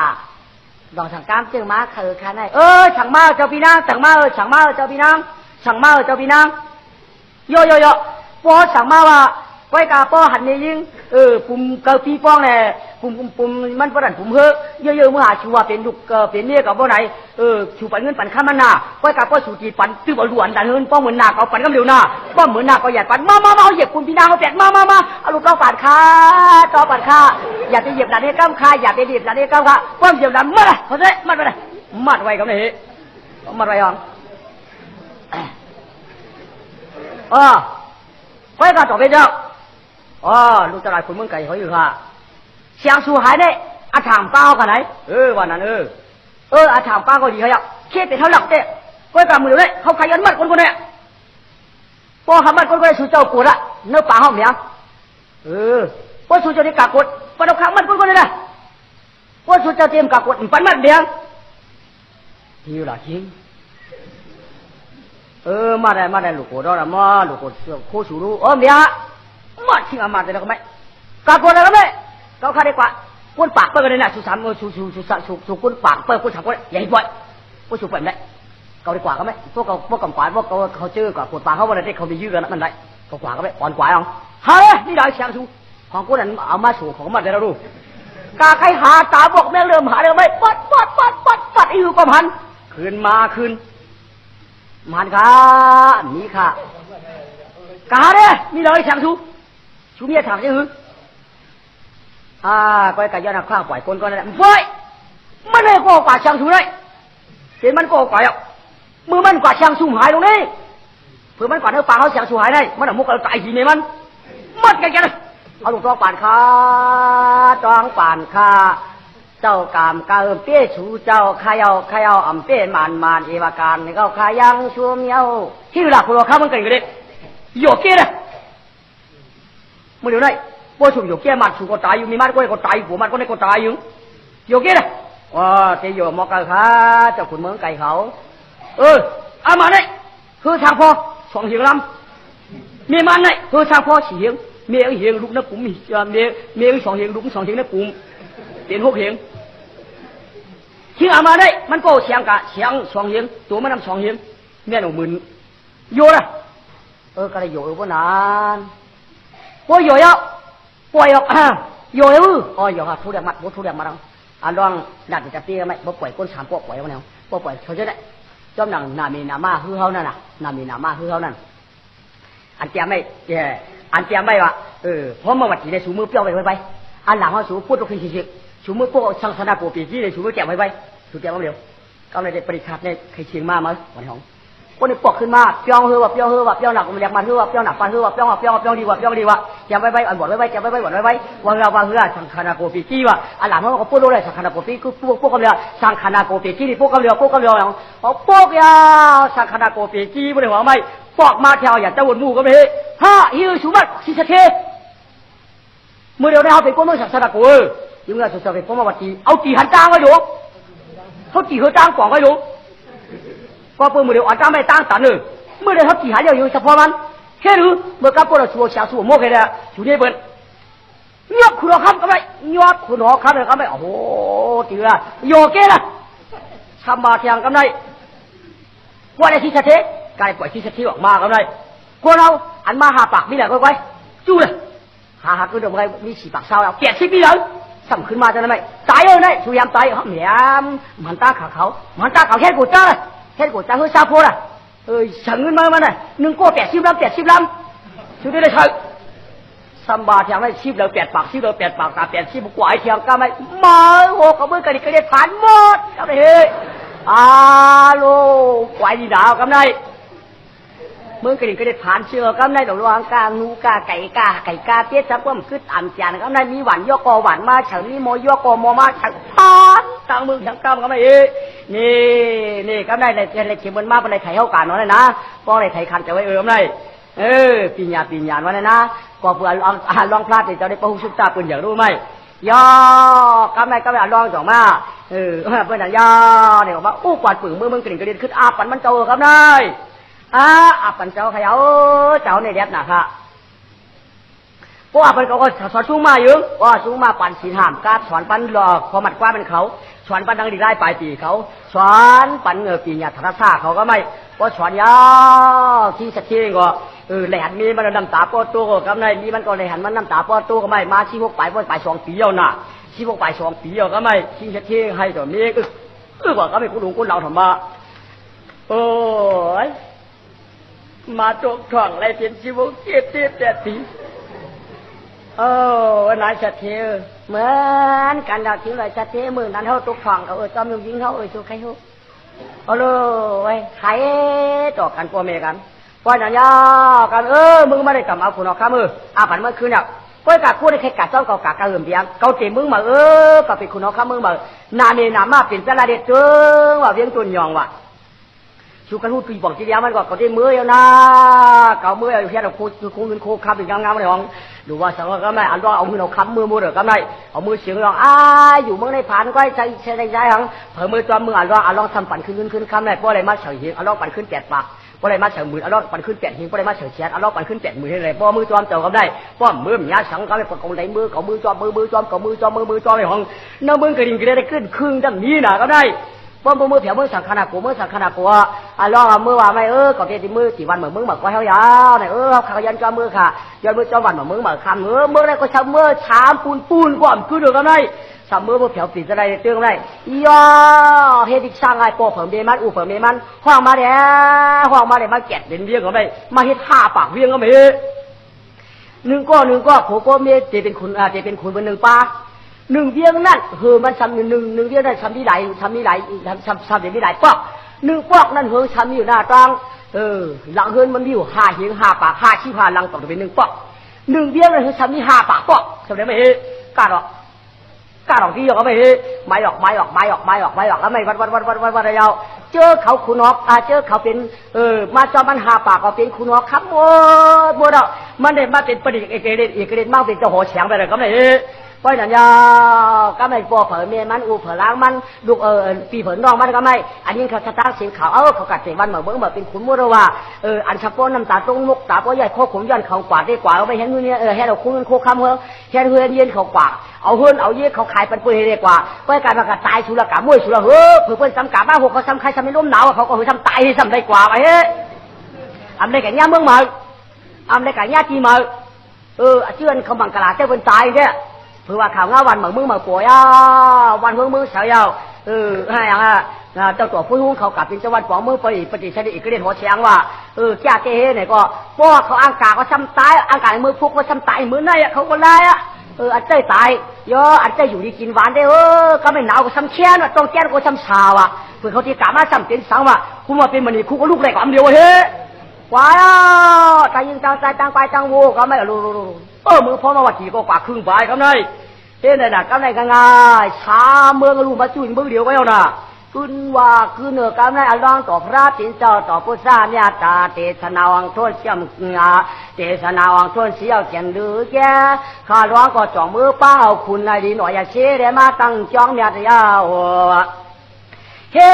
ดอกสังกามเจ้าม้าคือข้าไหนฉังมาเจ้าพี่นางฉังมาฉังมาเจ้าพี่นางฉังมาเจ้าพี่นางย่อป้อฉังมาว่าก้อยกาป้อหันเนี่ยยิงปุ่มเกาปีป้องเนี่ยปุ่มมันประดันปุ่มเฮเยอะๆเมื่อหาชัวเป็นลูกเป็นเนี่ยกับบ่ไหนชูปันเงินปันข้ามันหน้าก้อยกาป้อสูจีปันตื้อบอลล้วนดันเงินป้องเหมือนหน้าเขาปันกำเร็วหน้าป้องเหมือนหน้าเขาหยาดปันมาเอาเหยียบปุ่มพี่นางเขาแตกมาเอาลูกเราปันขาจอปันขาอย่าไปเหยียบดันให้ก้ามขาอย่าไปเหยียบดันให้ก้ามขาป้องเหยียบดันมัดเลยเขาเจ๊มัดไปเลยมัดไว้กับนี่มัดไว้ยังก้อยกาต่อไปเจ้าลูกตลาดคนเมืองไก่เขาอยู่ค่ะเสียงสูหายได้อาถามเป้ากันไหนวันนั้นอาถามเป้าก็ดีเขาอยากเชี่ยเป็นเท่าหลักเต้ก้อยกามือเลยเขาขยันมัดคนเนี่ยพอทำมัดคนได้สูเจ้าปวดละเนื้อปลาห้องเมียพอสูเจ้าได้กากดปนเอาขังมัดคนเลยนะพอสูเจ้าเตรียมกากดปันมัดเดียงที่หลักจริงมาได้ลูกโกดแล้วมาลูกโกโคสูรู้เมียมัดทิ้งอามาแต่แล้วก็ไม่กากดแล้วก็ไม่เขาขาดได้กว่าก้นปากเปิดกันเลยนะสูสามสูก้นปากเปิดก้นฉากก้นใหญ่บ่อยก้นสูเปิดได้เขาได้กว่าก็ไม่พวกกำกวาดพวกเขาเจอกว่ากดปากเขาวันนี้เขามียืดกันมันได้เขากว่าก็ไม่อ่อนกว่าเอาเฮ้ยนี่ได้เสียงสูของก้นนั้นเอามาสูของมันได้แล้วดูกาใครหาตาบอกแม่เริ่มหาเลยไม่ปัดอีหูก็พันคืนมันค่ะมีค่ะกาเนี่ยนี่เลยเสียงสูชูเมียถามยังหือก้อยกะยานักข้าวปล่อยคนก็นั่นแหละเฟ้ยมันเลยก็กว่าช่างสูเลยเห็นมันก็กว่าอ่ะมือมันกว่าช่างสูหายตรงนี้เผื่อมันกว่าเนื้อปลาเขาช่างสูหายได้มันเอามุกเอาตายทีเนี่ยมันมัดกันกันเอาลูกตองป่านขาตองป่านขาเจ้ากามกาเปี้ยชูเจ้าขยาวอ่ำเปี้ยมันเอวาการนี่เขาขายังชัวเมียวที่เวลาพวกเราข้ามันกันกันเลยโยกเกี้ยนะมึงเดี๋ยวนี้พวกชุมโยกเกี้ยมัดชุมก็ตายอยู่มีมัดก็ตายหัวมัดก็ได้ก็ตายอยู่โยกเกี้ยนะเที่ยวมอกกันขาเจ้าขุนเมืองไก่เขาเอามาเนี่ยคือทางพ่อสองเหียงลำมีมันเนี่ยคือทางพ่อสี่เหียงเมียเหียงลูกนักปุ๋มเมียสองเหียงลูกสองเหียงนักปุ๋มเปลี่ยนหกเหียงที่เอามาได้มันก็เสียงกะเสียงสองเหียงตัวมันนำสองเหียงเมียหนุ่มมึนโยนะก็ได้โยก็นานพวกโยเยอะป่วยโยเยอะโยฮะทุเรียนมัดทุเรียนมาแล้วลองดัดจะตีกันไหมพวกป่วยก้นสามพวกป่วยวันนี้พวกป่วยเขาจะได้จอมหนังนามีนามาฮือเขานั่นน่ะนามีนามาฮือเขานั่นอันเตียไม่วะเพราะมาวัดที่ได้สูมือเปี้ยวไปอันหลังเขาสูพูดตรงนี้สิสูมือพวกสังสนาโกปีที่ได้สูมือแกะไปสูแกะมาเร็วก็เลยได้ปริคัดเนี่ยใครเชียงมาไหมวันนี้ของคนนี้ปอกขึ้นมาเปี้ยวเฮือว่าเปี้ยวหนักมันเรียกมันเฮือว่าเปี้ยวหนักปันเฮือว่าเปี้ยวดีว่าแกะไปอันบดไว้แกะไปบดไว้วันเราว่าเฮือสังสนาโกปีที่ว่าอันหลังเขาพูดเลยสังสนาโกปีคือพวกกำเรือสังสนาโกปีที่นี่พวกกำเรือเขาพวกยาสังสนาโกปีที่ไม่ได้หัวไม่ปอกมาแถวอย่าเจ้าวนมูก็ไม่ฮ่าฮิวชูมัดสิเสถีเมื่อเดียวได้เขาเป็นคนเมืองสังสนาโกยังไงสุดท้ายเป็นพวกมาวัดตีเอาตีหันจ้างไว้ดูเขาตีหัวจ้างกล่องไว้ดูก็เปิดมือเดียวอันจ้างไม่ตั้งตันเลยเมื่อเดียวเขาตีหันเดียวอยู่เฉพาะมันแค่รู้เมื่อกับพวกเราชัวร์ชัวโม่แค่เดียวอยู่ที่เปิดยกคุณหอคำก็ไม่ยกคุณหอคำเลยก็ไม่โอ้โหตีละโยเกละทำมาเทียงก็ไม่ว่าในที่เสถีกายปล่อยที่เสถีออกมาก็ไม่พวกเราอันมาหาปากนี่แหละก็ไว้จู้เลยหาคือเดี๋ยวมันมีสีปากเศร้าแล้วเกลียดที่พี่เลยสั่งขึ้นมาจะทำไมตายเลยชูยามตายเขาเหมียมมันตาเขาแค่กูจ้าเลยแค่กูจ้าเฮ้ยซาโพล่ะสั่งเงินมาเนี่ย1 โก้80 ล้ำชูได้เลยเถอะ ซัมบาเทียงไม่ชีพเรา8 ปากชีพเรา8 ปากตา8ชีพกว่าไอเทียงก็ไม่มาโหกับมือกระดิกกระเด็ดผ่านหมดก็ไม่เฮ้โลกวายดีดาวก็ไม่มือกระดิกกระเด็ดผ่านเชื่อก็ไม่ดอกรวงกางูกาไก่กาเตี้ยซับว่ามันคือตามจานก็ไม่มีหวานย่อกอหวานมาเฉิงมีโมย่อกอโมมาเฉิงผ่านทางมือทางกำก็ไม่นี่ก็ได้เลยเขียนบนมาเป็นอะไรไทยเข้ากันนั่นเลยนะก็อะไรไทยคันจะไว้ก็ไม่ปีญาวันนั้นนะก็เพื่อลองพลาดจะได้ประหุชุบตาปืนอย่างรู้ไหมย่อก็ไม่ลองจ่องมาเพื่อนย่อเนี่ยบอกว่าอู้กวาดปืนมือมึงกระดิ่งกระดิ่งขึ้นอาปันมันโตครับนายอาปันเจ้าขยาวเจ้าในเด็ดนะค่ะเพราะอาปันเขาก็สอนชูมาอยู่ว่าชูมาปันสีหามกาสอนปันหลอกพอมัดกว้าเป็นเขาสอนปันดังดีไล่ปลายปีเขาสอนปันปีญาธรรมะเขาก็ไม่เพราะสอนย่อที่สักทีก็แหลนมีมันน้ำตาปอตัวก็กำไรมีมันก็แหลนมันน้ำตาปอตัวก็ไม่มาชี้พวกไป2 ปีแล้วนะชี้พวกไป2 ปีแล้วก็ไม่ชี้เชี่ยให้ตัวนี้ว่าก็ไม่กูหลงกูเราทำมาโอ้ยมาตกถ่องอะไรเป็นชีวกเจี๊ยบแต่ทีนายชัดเทเหมือนกันดาวทิ้งเลยชัดเทมือนั้นเขาตกถ่องเขาจอมยิงเขาตัวใครเขาเลยใครต่อกันพ่อแม่กันว่าอย่างยากันมึงไม่ได้กลับเอาคุณออกข้ามือปันเมื่อคืนเนี่ยก็กัดพูดได้แค่กัดเจ้าเก่ากะเหิมเบียงเกาเตะมึงมาก็เป็นคุณออกข้ามือมานาเมนามาเป็นเจ้าละเด็ดเจ้าว่าเวียงตุนยองว่ะชูกันหูตีบอกทีเดียวมันก็เกาเตะมืออยู่นะเกามืออยู่แค่เราคูเงินคูคำเป็นงามๆเลยของดูว่าสังก็ไม่อันว่าเอามือเราค้ำมือเด้อก็ไม่เอามือเสียงร้องอยู่เมืองในผ่านก็ใช้หังเผยมือจอมมือลองทำปั่นขึ้นคำได้เพราะอะไรมาเฉยหิงลองปั่นขึ้น8 ปากเพราะอะไรมาเฉยมือลองปั่นขึ้น8 หิงเพราะอะไรมาเฉยเชียดลองปั่นขึ้น8 มือให้เลยเพราะมือจอมเจ้าก็ได้เพราะมือมันยาสังก็ไม่ปกครองในมือเขามือจอมมือจอมเขามือจอมในห้องน้ำมือกระดิ่งกระได้ขึ้นครึ่งดังนี้นะก็ได้เพราะมือแผลมือสังขนากูลองเอามือว่าไม่ก็เดี๋ยวมือกี่วันเหมือนมือก็เฮายาวเนี่ยเขายันจอมมือค่ะยันมือจอมวันเหมือนมือคำมืออะไรก็ช้ำมือชามปูนก่อนคือเดือดก็ได้สามมือแผลปีอะไรเตื้องได้ย่อเฮดิช่างไอ้ปอเผิ่มเดมันเผิ่มเดมันห้องมาเดี๋ยวมาแกะเด่นเบี้ยก็ไม่มาเฮ็ด5 ปากเบี้ยก็ไม่หนึ่งก็โคโก้เมจะเป็นคุณบน1 ปา1 เบี้ยนั่นมันทำ1 เบี้ยนั่นทำที่ไหนทำอย่างที่ไหนปอก1 ปอกนั่นทำอยู่หน้าตางหลังมันมีอยู่5 หิง5 ปาก5 ชี้5 ลังต่อจะเป็น1 ปอก1 เบี้ยนั่นทำที่5 ปากปอกทำได้ไหมกล้าหรอกที่ก็ไม่ไม่ออกแล้วไม่วัดยาวเจอเขาคุณออกเจอเขาเป็นมาจอมัน5 ปากก็เป็นคุณออกครับโมดมันได้มาเป็นประดิษฐ์เอกเรนมากเป็นเจ้าหัวแฉงไปเลยก็ไม่เพราะนั้นยาก็ไม่พอเผยเมียมันเผยล้างมันลูกปีเผยน้องมันก็ไม่อันนี้เขาสตาร์เสียงขาวเขากัดเสียงวันเหมือนเป็นขุนมัวว่าอันชับป้อนน้ำตาตรงมุกตาป้อใหญ่โคขุนยันเขากวาดได้กว่าเอาไปเห็นนู่นเนี่ยให้เราคุ้นโคคำเห็นเย็นเขากว่าเอาเอาเย็นเขาขายเป็นปืนได้กว่าก็การมากระตายสุรกะมวยสุรเผื่อเพื่อนซ้ำกะบ้าหกเขาซ้ำใครซ้ำไม่ล้มหนาวเขาก็เพื่อซ้ำตายซ้ำได้กว่าไปอำได้แก่ย่าเมืองมาอำได้แก่ย่าจีมาเชื่อเขาบังกะลาเจ้าเป็นตายเนี่ยเพื่อว่าข่าวง่าวันเหมือนมือป่วยวันมือเสียาวให้อย่างเจ้าตัวผู้หุ้งเขากลับเป็นจังหวัดปองมือไปปฏิเสธอีกเรื่องหัวเชียงว่าแก่เก้เนี่ยก็พวกเขาอังกาก็ซ้ำตายอังกามือพุกก็ซ้ำตายมือในเขาก็ไล่อันเจ้ตายอันเจ้อยู่ดีกินหวานได้ก็ไม่หนาวก็ซ้ำแช่นต้องแก้ก็ซ้ำชาว่ะเพื่อเขาที่กามาซ้ำเป็นสังว่ะคุณว่าเป็นมันนี่คุกก็ลูกแรกความเดียวเฮ้ว้าตายยิงตายตั้งไปตั้งโวก็ไม่รู้มือพ่อมาวัดจีก็กว่าครึ่งใบครับนายเฮ้ยน่ะก็นายง่ายชาเมืองรู้มาจุ่นมือเดียวก็เอาน่ะคุณว่าคือเนื้อก็นายอัลลองต่อพระสินเจ้าต่อพุทธาเนี่ยตาเตชนาวังโทษเชี่ยมเตชนาวังโทษเสียวเขียนหรือแกข้าร้องก็จ่องมือเป้าคุณนายดีหน่อยอย่าเชื่อได้มาตั้งจ้องเมียยาวเฮ้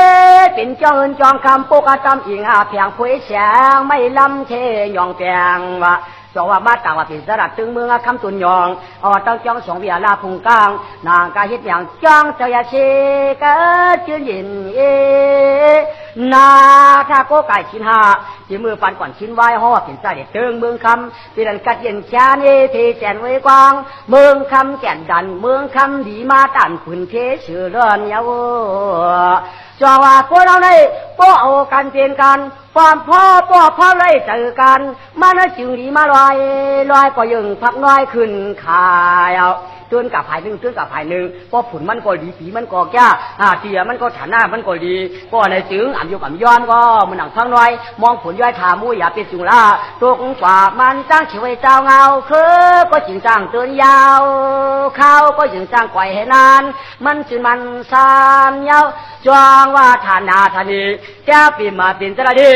เป็นจ้องเงินจ้องคำปกติจำอิงเพียงผู้เสียงไม่ล้ำเทยองแปงว่าจงว่ามาต่างว่าเป็นสระตึงเมืองคำตุนยองต้องจ้องสองเบียลาพุงกลางนางกาฮิตอย่างจ้องเจ้าอยาเชกะจืนยินนาถ้าโกไก่ชิ้น5ที่มือปันก่อนชิ้นไว้ห่อเป็นสระเด็ดตึงเมืองคำเป็นกัดเย็นแช่เนเทแจนไว้กว้างเมืองคำแก่นดันเมืองคำดีมาตันขุนเทชื่อเรือนยาว จอว่าพวกเราได้ป้อเอากันเปลี่ยนกันความพ่อป้อพ่อเลยเจอกันมันจึงดีมาลอยก็ยังพักน้อยขึ้นขายเอาเตือนกับภายหนึ่งเตือนกับภายหนึ่งพอผุนมันก็ดีผีมันก็แก่เสียมันก็ฐานะมันก็ดีก็ในจึงอ่ำยกอ่ำย้อนก็มันหนังพังน้อยมองผลย้อยถามูอย่าเป็นจุฬาตัวกว่ามันจ้างเขียวไว้เจ้าเงาคือก็จึงจ้างเตือนยาวเข้าก็จึงจ้างไกวให้นานมันจึงมันสานยาวจวงว่าฐานาธานีแก้ปีมาเป็นจะดี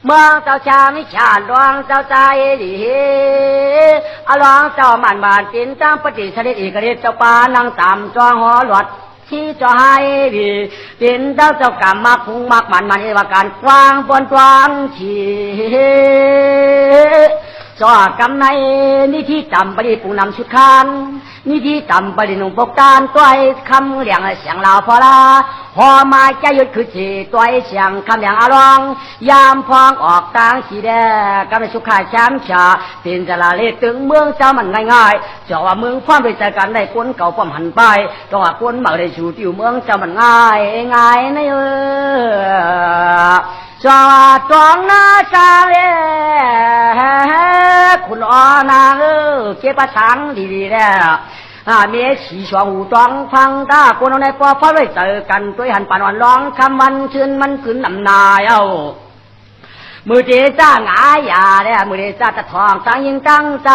เมืองเจ้าชาไม่ชาดวงเจ้าใจดีอลองเจ้ามันบานจินจ้างปฏิเสธอีกเรียเจ้าปานังต่ำจองหัวหลวดที่จะให้ดีเป็นเจ้ากรรมมาพุงมากมันเอวาการกว้างบนกว้างชีจอกำในนี่ที่จำปฏิปุงนำชุดคานนี่ที่จำปฏินุ่งปกตานตัวคำเลี้ยงเสียงลาวพอลาพอมาใจหยุดคือชีตัวเสียงคำเลี้ยงอารองยามพองออกต่างสีแดงกำในสุขาช้ำชาเป็นจะลาเลตึงเมืองเจ้ามันง่ายๆจะว่าเมืองความไปใจกันได้คนเก่าความหันไปจะว่าคนมาได้ชูติวเมืองเจ้ามันง่ายในจอดตรงหน้าจางเลคุณอนางเก็บประชังดีๆแล้วเมียฉีช่วงหูตองฟังตาคนเอาในปอพอเลยเจอกันด้วยหันปานวันร้องคำวันชื่นมันขึ้นนำนายเอามือเจจ้าหงายยาเนี่ยมือเจจ้าตะทองตั้งยิ่งตั้งใจ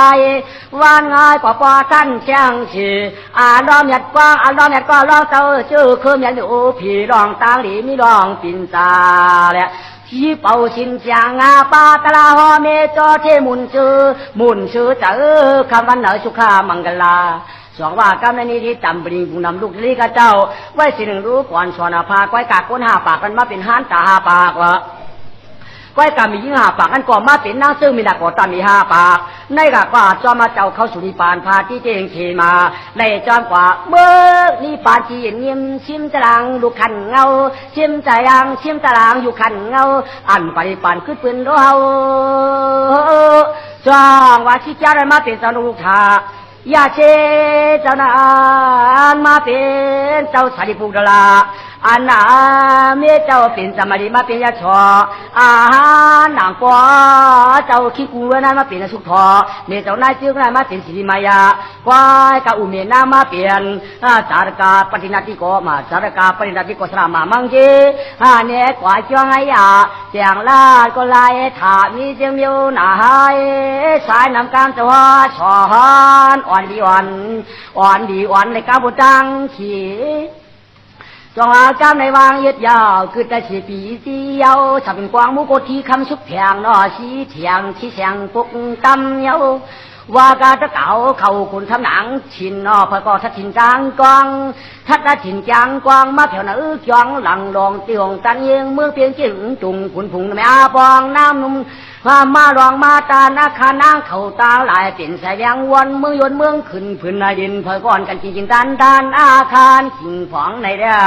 วานง่ายกว่าปอท่านแจ้งชีล้อมหยัดกว้างล้อมหยัดกว้างล้อเจ้าชื่อเคยยันอยู่ผีร้องตางหลีมีร้องปินตาเนี่ยที่เป่าชินจางปาตลาหอเมจอเทมุนชื่อเจอคำวันเหนือสุขามังกลาสองว่ากำในนี้ที่จำปริงผู้นำลูกลีกเจ้าไว้สิ่งหนึ่งรู้ก่อนสอนอาภาก้อยกากคนหาปากกันมาเป็นห้านตาหาปากวะก้อยกามียิ่งหาปากกันก่อนมาเป็นนางซึ่งมีนักก่อตามีห้าปากในกากว่าจอมาเจ้าเข้าสุริปานพาที่เจงเขมาในจอมกว่าเมื่อนี่ปานที่เงียบชิมตารางลูกขันเงาชิมใจยังชิมตารางอยู่ขันเงาอันปริปานขึ้นปืนเราจองว่าที่เจ้าได้มาเป็นเจ้าลูกทายาเชเจ้านานมาเป็นเจ้าสาริปุกดลาอันนาเมียเจ้าเป็นสมาริมาเป็นยาชอหนังปอเจ้าขี้กูนั้นมาเป็นสุขทอเมียเจ้านายเจ้านายมาเป็นสิริมายาควายกะอุเมนามาเปลี่ยนสารกาปฏินาติโกมาสารกาปฏินาติโกสรามามังเจเนี่ยกว่าจ้องไอยาเสียงลาดก็ลายถามีเสียงมิวหนาหายสายน้ำการตัวชอนอ่อนดีอ่อนในกาบุตังขี้จงอาจารย์ในวางยึดยาวคือแต่ชีปีเดียวถ้าเป็นกวางมุกทีคำชุบแผงนอสีเถียงที่แสงปุกตำเยาว่ากาตะเก่าเขาคุณทำหนังชินนอพอก็ทัดถิ่นจางกวางทัดถิ่นจางกวางมาแถวนั้นจวงหลังลองเตียงตันเองเมืองเพียงจึงจุงขุนผงแม่อาปองน้ำนุ่มมาลองมาตานาคานางเขาตาหลายเป็นสายแดงวนเมืองยนเมืองขึ้นพื้นในดินเผยก่อนกันจริงด้านอาคารขิงผองในเด้อ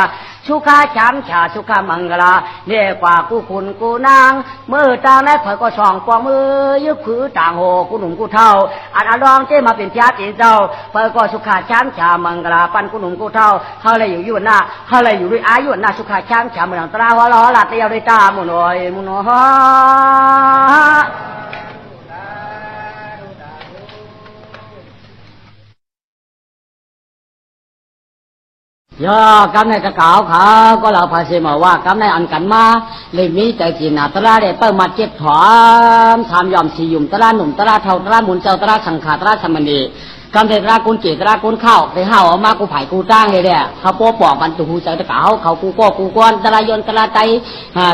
สุขาช้ำชาสุขามังกลาเนี่ยกว่ากูคุณกูนางเมื่อตาแม่เผยก็ส่องปองมือยึกขือต่างโหกูหนุ่มกูเท่าอันลองเจ้มาเป็นพระเป็นเจ้าเผยก็สุขาช้ำชามังกลาปันกูหนุ่มกูเท่าเขาเลยอยู่หน้าเขาเลยอยู่ด้วยอายุหน้าสุขาช้ำชาเมืองตราหัวล้อหลัดเตียวด้วยตามุนอยมุนอยย่อกำในกระเก๋าขาก็เราพาเสมาว่ากำในอันกันมาเลยมีใจจีนตราเดเปิดมาเจ็บถอนทำยอมสียุ่มตราหนุ่มตราเท่าตราหมุนเจ้าตราสังขาตราสมณีกำเดตรากุนเจตรากุนข้าวไปห้าวออกมากูไผ่กูจ้างเลยเนี่ยเขาโป๊ปอกมันตูหูใจตะเก๋าเขากูก็กูก้อนตรายนตราใจ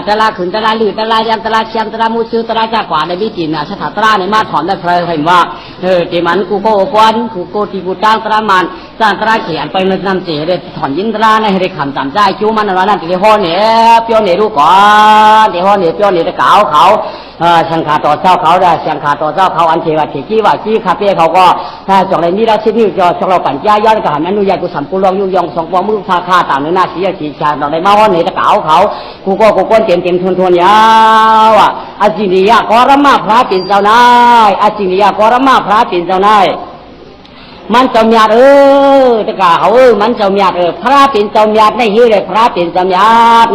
ตราขืนตราลือตรายันตราเชียมตรามูซื้อตราจากกว่าในวิจิตรสถาตราในมาถอนได้เพลย์เห็นว่าเจมันกูก็ก้อนกูโกตีกูจ้างตรามันจ้างตราเขียนไปเงินนำเจเลยถอนยินตราในให้คำจำใจจู้มันอะไรนั่นตีห้อเนี่ยเปียวเนี่ยรู้ก่อนตีห้อเนี่ยเปียวเนี่ยตะเก๋าเขาสังขาต่อเจ้าเขาได้สังขาต่อเจ้าเขาอันเทวะเทกี้ว่ากี้คาเฟ่เขาก็ถ้าจอกในนี้แล้วชิ้นนี้จอกเราปั่นย้ายย้อนกับหันนั้นนุยายกูสัมกูลองยุ่งยองสองปองมือพาคาต่างในหน้าสีสีชาต่อในมาว่าเนี่ยตะเก๋าเขากูก็กูก้นเต็มทวนยาวอ่ะอาจินียะกรมาพระปิ่นเจ้านายอาจินียะกรมาพระปิ่นเจ้านาย มันเจ้าเมียตะกาเขามันเจ้าเมียพระเป็นเจ้าเมียในหิเลยพระเป็นเจ้าเมีย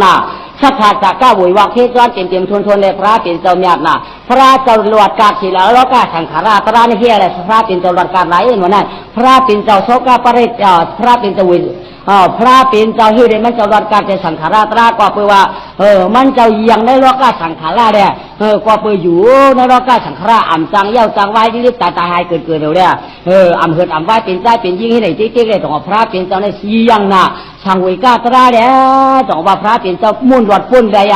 น่ะสัทธาจากก้าบุยวังเทศวันเต็มทนเลยพระเป็นเจ้าเมียน่ะพระเจ้าลวดกาศิลาแล้วก็สังขาราตราในเฮียอะไรพระเป็นเจ้าลวดกาไหลเหมือนนั้นพระเป็นเจ้าโสกาปริพระเป็นเจ้าวิพระเป็นเจ้าหิเลยมันเจ้าลวดกาจะสังขาราตราก็เปว่ามันเจ้ายังในโลกาสังขาราเนี่ยก็เปอยู่ในโลกาสังขาราอ่ำจังเย้าจังไว้ที่รีบตายหายเกิดเร็วเนี่ยอ่ำเหิดอ่ำไว้เป็นใจเป็นยิ่งให้ไหนติ๊กเลยต้องพระเป็นเจ้าในสียังน่ะช่างวิกาตราเนี่ยต้องว่าพระเป็นเจ้ามุ่นรอดปุ่นเลย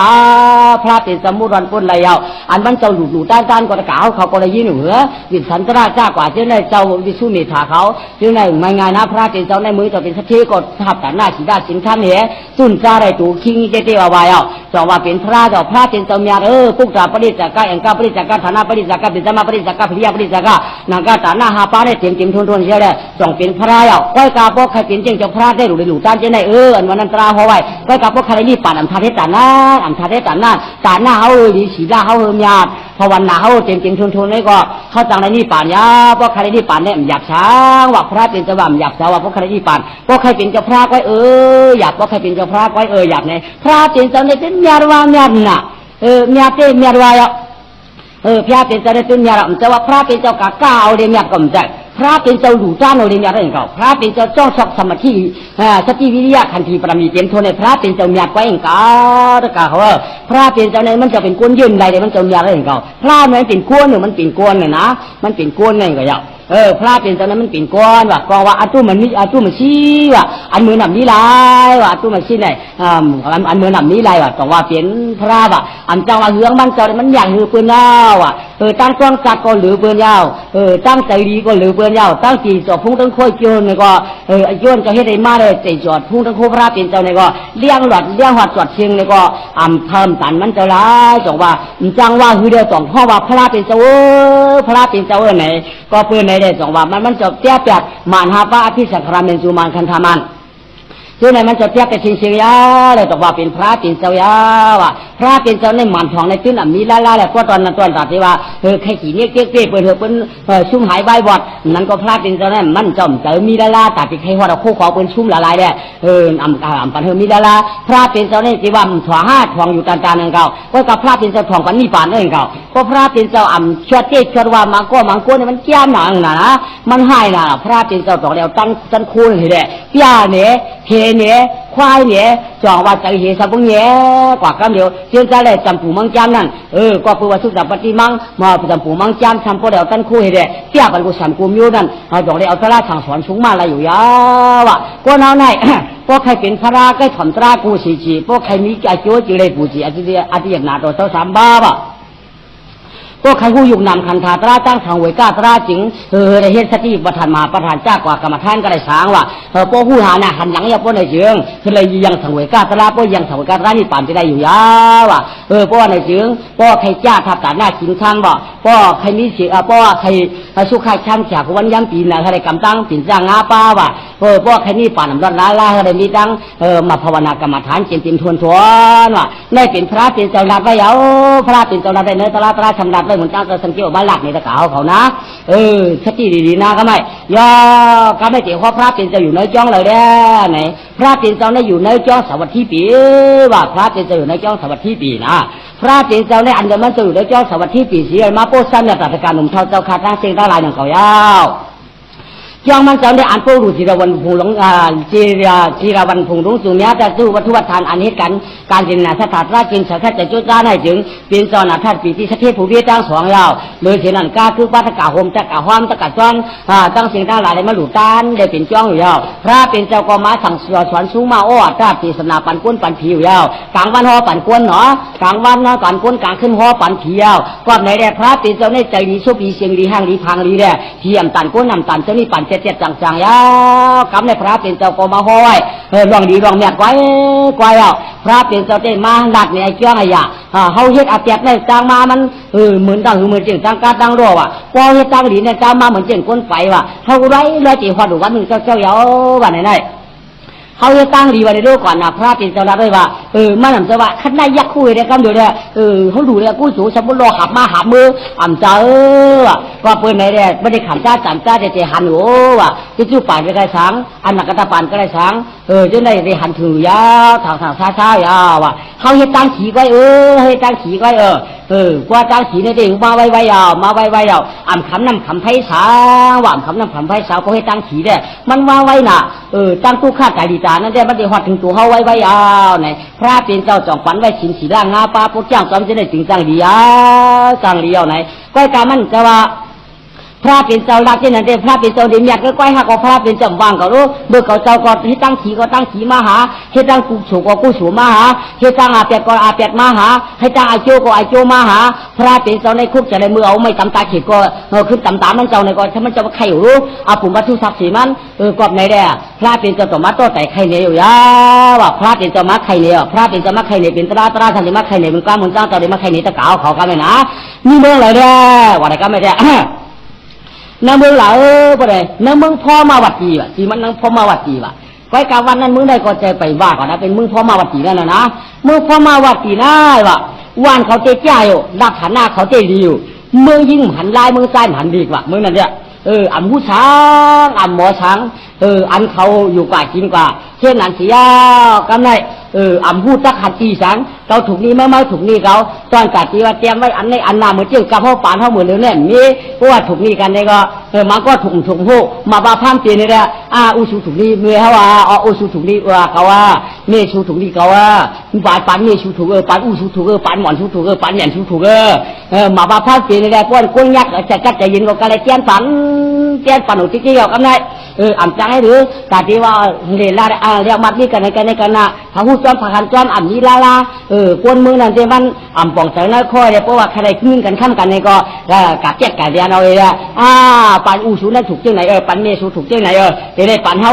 พระเป็นเจ้ามุ่นรอดปุ่นเลยอันมันเจ้าหลุดด้านก็ตะกาวเขาก็เลยยินเหนือวิสันตราจ้ากว่าเจ้าในเจ้าวิสุเมธาเขาเจ้าในไม่ง่ายนะพระเป็นเจ้าในมือจะเป็นสักทีก็ทับแต่หน้าสีดาสินข้ามเนี่ยจุนจ้าได้ถูกคิงเจเตวาวายต้องว่าเป็นพระเจ้าพระเป็นเจ้าเมียปุกตาปริจักกะเอ็งกาปริจักกะฐานะปริจักกะเป็นจามาปริจักกะพิริยปริจักกะนางกาฐานะหาปาเนี่ยเต็มทนเสียเลยต้องเป็นพระก้อยกาพวกใครเป็นเจ้าพระได้หลุดด้านเจ้าในอันวันนั้นตราหัวไว้ก้อยกาพวกใครนี่ป่านอัมทาเทตานาอัมทาเทตานาตาหน้าเขาดีสีดาเขาเมียพอวันหน้าเขาเต็มทนเลยก็เขาจังในนี่ป่านยาพวกใครนี่ป่านเนี่ยอยากช้างว่าพระเป็นเจ้าบ่าวอยากช้างว่าพวกใครนี่ป่านพวกใครเป็นเจ้าพระก้อยอยากพวกใครเป็นเจ้าพระก้อยอยากเนี่ยพระเป็นเจ้าในเป็นเมียรวาเมียน่ะเมียเต้เมียรวาพระเป็นเจ้าในเป็นเมียรจะว่าพระเป็นเจ้ากะก้าเอาเดียเมียก็ไม่ได้พระเป็นเจ้าหลูจ้าโนเรียนอะไรอย่างเก่าพระเป็นเจ้าจ้องชอบสมาธิสติวิริยะขันธีปรมีเต็มทนในพระเป็นเจ้าเมียก็เองก้าตะกาเขาว่าพระเป็นเจ้าในมันจะเป็นก้นยืนใดเลยมันเจ้าเมียอะไรอย่างเก่าพระมันเป็นก้นหรือมันเป็นก้นเนี่ยนะมันเป็นก้นไงก็อย่างพระเป็นเจ้านั้นมันเป็นก้อนว่ะกองว่าอัตุมันชี้ว่ะอันมือหนำนี้ลายว่ะอัตุมันชี้ไหนอันมือหนำนี้ลายว่ะกองว่าเป็นพระว่ะอันจังว่าเฮืองมันเจ้ามันอยากหือปืนยาวว่ะตั้งกล้องจักก็หรือปืนยาวตั้งใจดีก็หรือปืนยาวตั้งจีจอดพุ่งตั้งค่อยโยนเนี่ยก็โยนจะให้ได้มาเลยใจจอดพุ่งตั้งโคพระเป็นเจ้าเนี่ยก็เลี้ยงหลอดจอดเชียงเนี่ยก็เพิ่มตันมันเจ้าร้ายจังว่าจังว่าคือเดียวสองพ่อว่าพระเป็นเจ้าพระเป็นเจ้าไหนก็ปืนไหนได้สองว่ามันจบเตี้ยแปดมานหาปะอภิสังขารเมนสุมานคันธามันเจ้าไหนมันจะเทียบแต่ชิงเชียเลยบอกว่าเป็นพระเป็นเจ้ายาว่ะพระเป็นเจ้าในหมันทองในตื้นมีล่าแหละก็ตอนนั้นตัดที่ว่าใครขี่เนี่ยเก๊กเปิดเป็นชุ่มหายใบบอดนั้นก็พระเป็นเจ้าเนี่ยมันจอมเจอมีล่าตัดที่ใครว่าเราคู่ขอเป็นชุ่มละลายเนี่ยปันมีล่าพระเป็นเจ้าเนี่ยที่ว่าถั่ว5ทองอยู่ตาหนึ่งเก่าก็กับพระเป็นเจ้าทองกันนี่ปานนั่นเก่าก็พระเป็นเจ้าชวดเก๊กชวดว่ามังโก้เนี่ยมันแก้มหนังนะมันให้นะพระเป็นเจ้าต่อแล้วตั้งคู่นี่แหละพี่อาเนี่ยเทเนี่ยควายเนี่ยจองว่าใจเหตุสับเงี้ยกว่ากันเดียวเชื่อใจเลยจำปู่มังจำนั่นก็คือว่าสุดสัปฏิมังมาจำปู่มังจำทำก็เดียวตั้งคู่เหตุเที่ยบันกุศลกุมยูนั่นเอาจองเลยเอาตระสั่งสอนสูงมาอะไรอยู่ยาวะก็น้าไหนพวกใครเป็นพระราก็ถอนตรากูสีจีพวกใครมีใจโจ้จีเลยปูจีอาทิตย์หนาตัวเท่า3 บ้าป่ะก็ใครผู้ยุกนำคันธาตราตั้งทางเวก้าตราจิงได้เห็นสติประธานมาประธานจ้ากว่ากรรมฐานก็ได้สร้างว่าพวกผู้หาน่ะหันหลังอย่าพวกในเชิงคือเลยยังทางเวก้าตราพวกยังทางเวก้าตรานี่ป่านจะได้อยู่ยาวว่ะพวกในเชิงพวกใครจ้าทับตาหน้าขิงข้างบ่พวกใครมีเสียพวกใครสุขายช่างจากวันย้ำปีน่ะใครกำตั้งปีนจ้างงาป้าว่ะพวกใครนี่ป่านน้ำร้อนล้าอะไรมีตั้งมาภาวนากรรมฐานเต็มทวนว่ะได้เป็นพระเป็นเจ้าหน้าไปเอาพระเป็นเจ้าหน้าได้เนื้อตราชำนาญได้เหมือนจ้างสังเกตว่าหลักในตะกาวเขานะสติดีๆนะก็ไม่ย่อก็ไม่เกี่ยวข้อพระเป็นเจ้าอยู่ในจ้องเลยได้ไหนพระเป็นเจ้าในอยู่ในจ้องสวัสดิ์ปีว่าพระเป็นเจ้าอยู่ในจ้องสวัสดิ์ปีนะพระเป็นเจ้าในอันเดียวมันจะอยู่ในจ้องสวัสดิ์ปีเสียมาโพสันเนี่ยตัดการหนุ่มเท่าเจ้าขาดตั้งเสียงตั้งลายอย่างเขายาวจ้องมันเจ้าในอันโปรูจีรวันพงหลงจีรวันพงหลงสุเนียจะสู้วัตถุวัฏฐานอันเหตุการจินนาสถาราจินสักแค่จะจุดจ้าให้ถึงเป็นจอนาทัดปีที่สเทพผู้เบี้ยตั้งสองยาวเลยเสียนันก้าคือวัตกะโฮมตะกะห้อมตะกะจ้องตั้งเสียงตั้งหลายในมาหลุดตานได้เป็นจ้องอยู่ยาวพระเป็นเจ้าก็มาสั่งสอนสูงมาอ้อตราปีศนาปันก้นปันผิวยาวกลางวันหอปันก้นเนาะกลางวันเนาะปันก้นกลางขึ้นหอปันผิวยาวก็ไหนแด่พระเป็นเจ้าในใจดีชุบดีเสียงดีห้างดีพังดีแด่เทียมตันก้นนำตันเจ้านี่ปันเจ็ดจังยาวกำในพระเป็นเจ้าก็มาห้อยลองดีลองเมียไว้กวายเอาพระเป็นเจ้าเต้มาหลักในไอ้เจ้าไอ้ยาเขาเฮ็ดอาเปียกในจางมามันเหมือนตั้งเหมือนเจียงตั้งการตั้งรัวว่ะพอเฮ็ดตั้งดีเนี่ยจางมาเหมือนเจียงก้นไฟว่ะเขาไรจีหัวดูวันหนึ่งเจ้าเยาวันไหน เขาจะตั้งดีไว้ในโลกก่อนนะพระเป็นเจ้ารับได้ว่ามันจะว่าขั้นได้ยักคุยได้กันเดี๋ยวเนี่ยเขาดูเนี่ยกู้สูสมบูรณ์รอหับมาหับมือเจ้าว่าเปิดไหนเนี่ยไม่ได้ขันจ้าจันจ้าจะหันโอ้ว่ะจะจู่ป่านก็ได้สังอันหนักกระตาปานก็ได้สังจะได้หันถือยาวทางช้ายาวว่ะเขาให้ตั้งขี่ไว้ให้ตั้งขี่ไว้กว่าตั้งขี่ในเด้งมาไว้ยาวมาไว้ยาวคำน้ำคำไผ่สาวว่าคำน้ำคำไผ่สาวก็ให้ตั้งขี่เนี่ยมันว่าไว้น่ะตั้งตู้ข้าไก่ดีตานั่นได้มันได้หอดถึงตัวเขาไว้ยาวไหนพระเป็นเจ้าจอมฝันไว้ชินสีร่างงาปลาพวกเจ้าจอมจะได้ถึงจังดีจังเลี้ยวไหนก้อยกามันจะว่าพระเป็นเจ้ารักที่นั่นเด้พระเป็นเจ้าเดียมอยากก็ก้อยหักก็พระเป็นเจ้าว่างก็รู้เมื่อเขาเจ้าก็ให้ตั้งขี่ก็ตั้งขี่มาหาให้ตั้งกูฉูก็กูฉูมาหาให้ตั้งอาเปียกก็อาเปียกมาหาให้ตั้งไอโจก็ไอโจมาหาพระเป็นเจ้าในคุกจะได้มือเอาไม่ตำตาขีดก็ขึ้นตำตามันเจ้าในก็ถ้ามันจะมาใครรู้อาปุ่มวัตถุศักดิ์สิทธิ์มันกอบในแด่พระเป็นเจ้าต่อมาโตแต่ใครเนี่ยอยู่ยาว่าพระเป็นเจ้ามาใครเนี่ยพระเป็นเจ้ามาใครเนี่ยเป็นตราทันทีมาใครเนี่ยเป็นกล้ามันเจ้าต่อได้มาใครเนี่ยตะกาวเขาก็ไม่นะนี่เมืองอะไรเด้ว่าอะไรก็ไม่ได้น้ำเมืองหล่าบ่ได้น้ำเมืองพ่อมาวัดจีว่ะที่มันน้ำพ่อมาวัดจีว่ะก้อยกาวันนั้นมึงได้ก็ใจไปว่าก่อนนะเป็นมึงพ่อมาวัดจีนั่นนะมึงพ่อมาวัดจีน่าว่ะวันเขาเจ๊จ่ายอยู่ดักหันหน้าเขาเจ๊ดีอยู่มึงยิ่งหันลายมึงซ้ายหันดีกว่ามึงนั่นเนี่ยอันผู้ช้างอันหมอช้างอันเขาอยู่กว่ากินกว่าเช่นนั้นเสียกำไรอันผู้ตักหัดตีสังเราถูกนี้ไม่ถูกนี้เขาตอนกัดที่ว่าเตรียมไว้อันในอันหน้าเหมือนเจ้ากับพ่อปานเขาเหมือนเรื่องนี้มีเพราะว่าถูกนี้กันเนี่ยก็มันก็ถูกผู้มาบ้าพันตีนี่แหละอุชูถูกนี้เมื่อเขาว่าอุชูถูกนี้เขาว่าเมื่อชูถูกนี้เขาว่าปานเมื่อชูถูกปานอุชูถูกปานหมอนชูถูกปานเหยียนชูถูกมาบ้าพันตีนี่แหละก้นยักษ์จะกัดจะยินก็กันเลยเตี้ยนปันหนูติ๊กเกี่ยวกันได้อ่ำจังให้หรือการที่ว่าเรียนเรียกมัดนี่กันในกันนะถ้าหูซ้อมผักหันซ้อมอ่ำนี้ลากวนมือนั่นเจ้มันอ่ำป่องใจน้อยค่อยเลยเพราะว่าใครขึ้นกันข้ามกันในก็กับเจ็ดกับเรียนเอาเลยปันอูชูนั่นถูกเจ้าไหนปันเมชูถูกเจ้าไหนเดี๋ยวได้ปันเฮา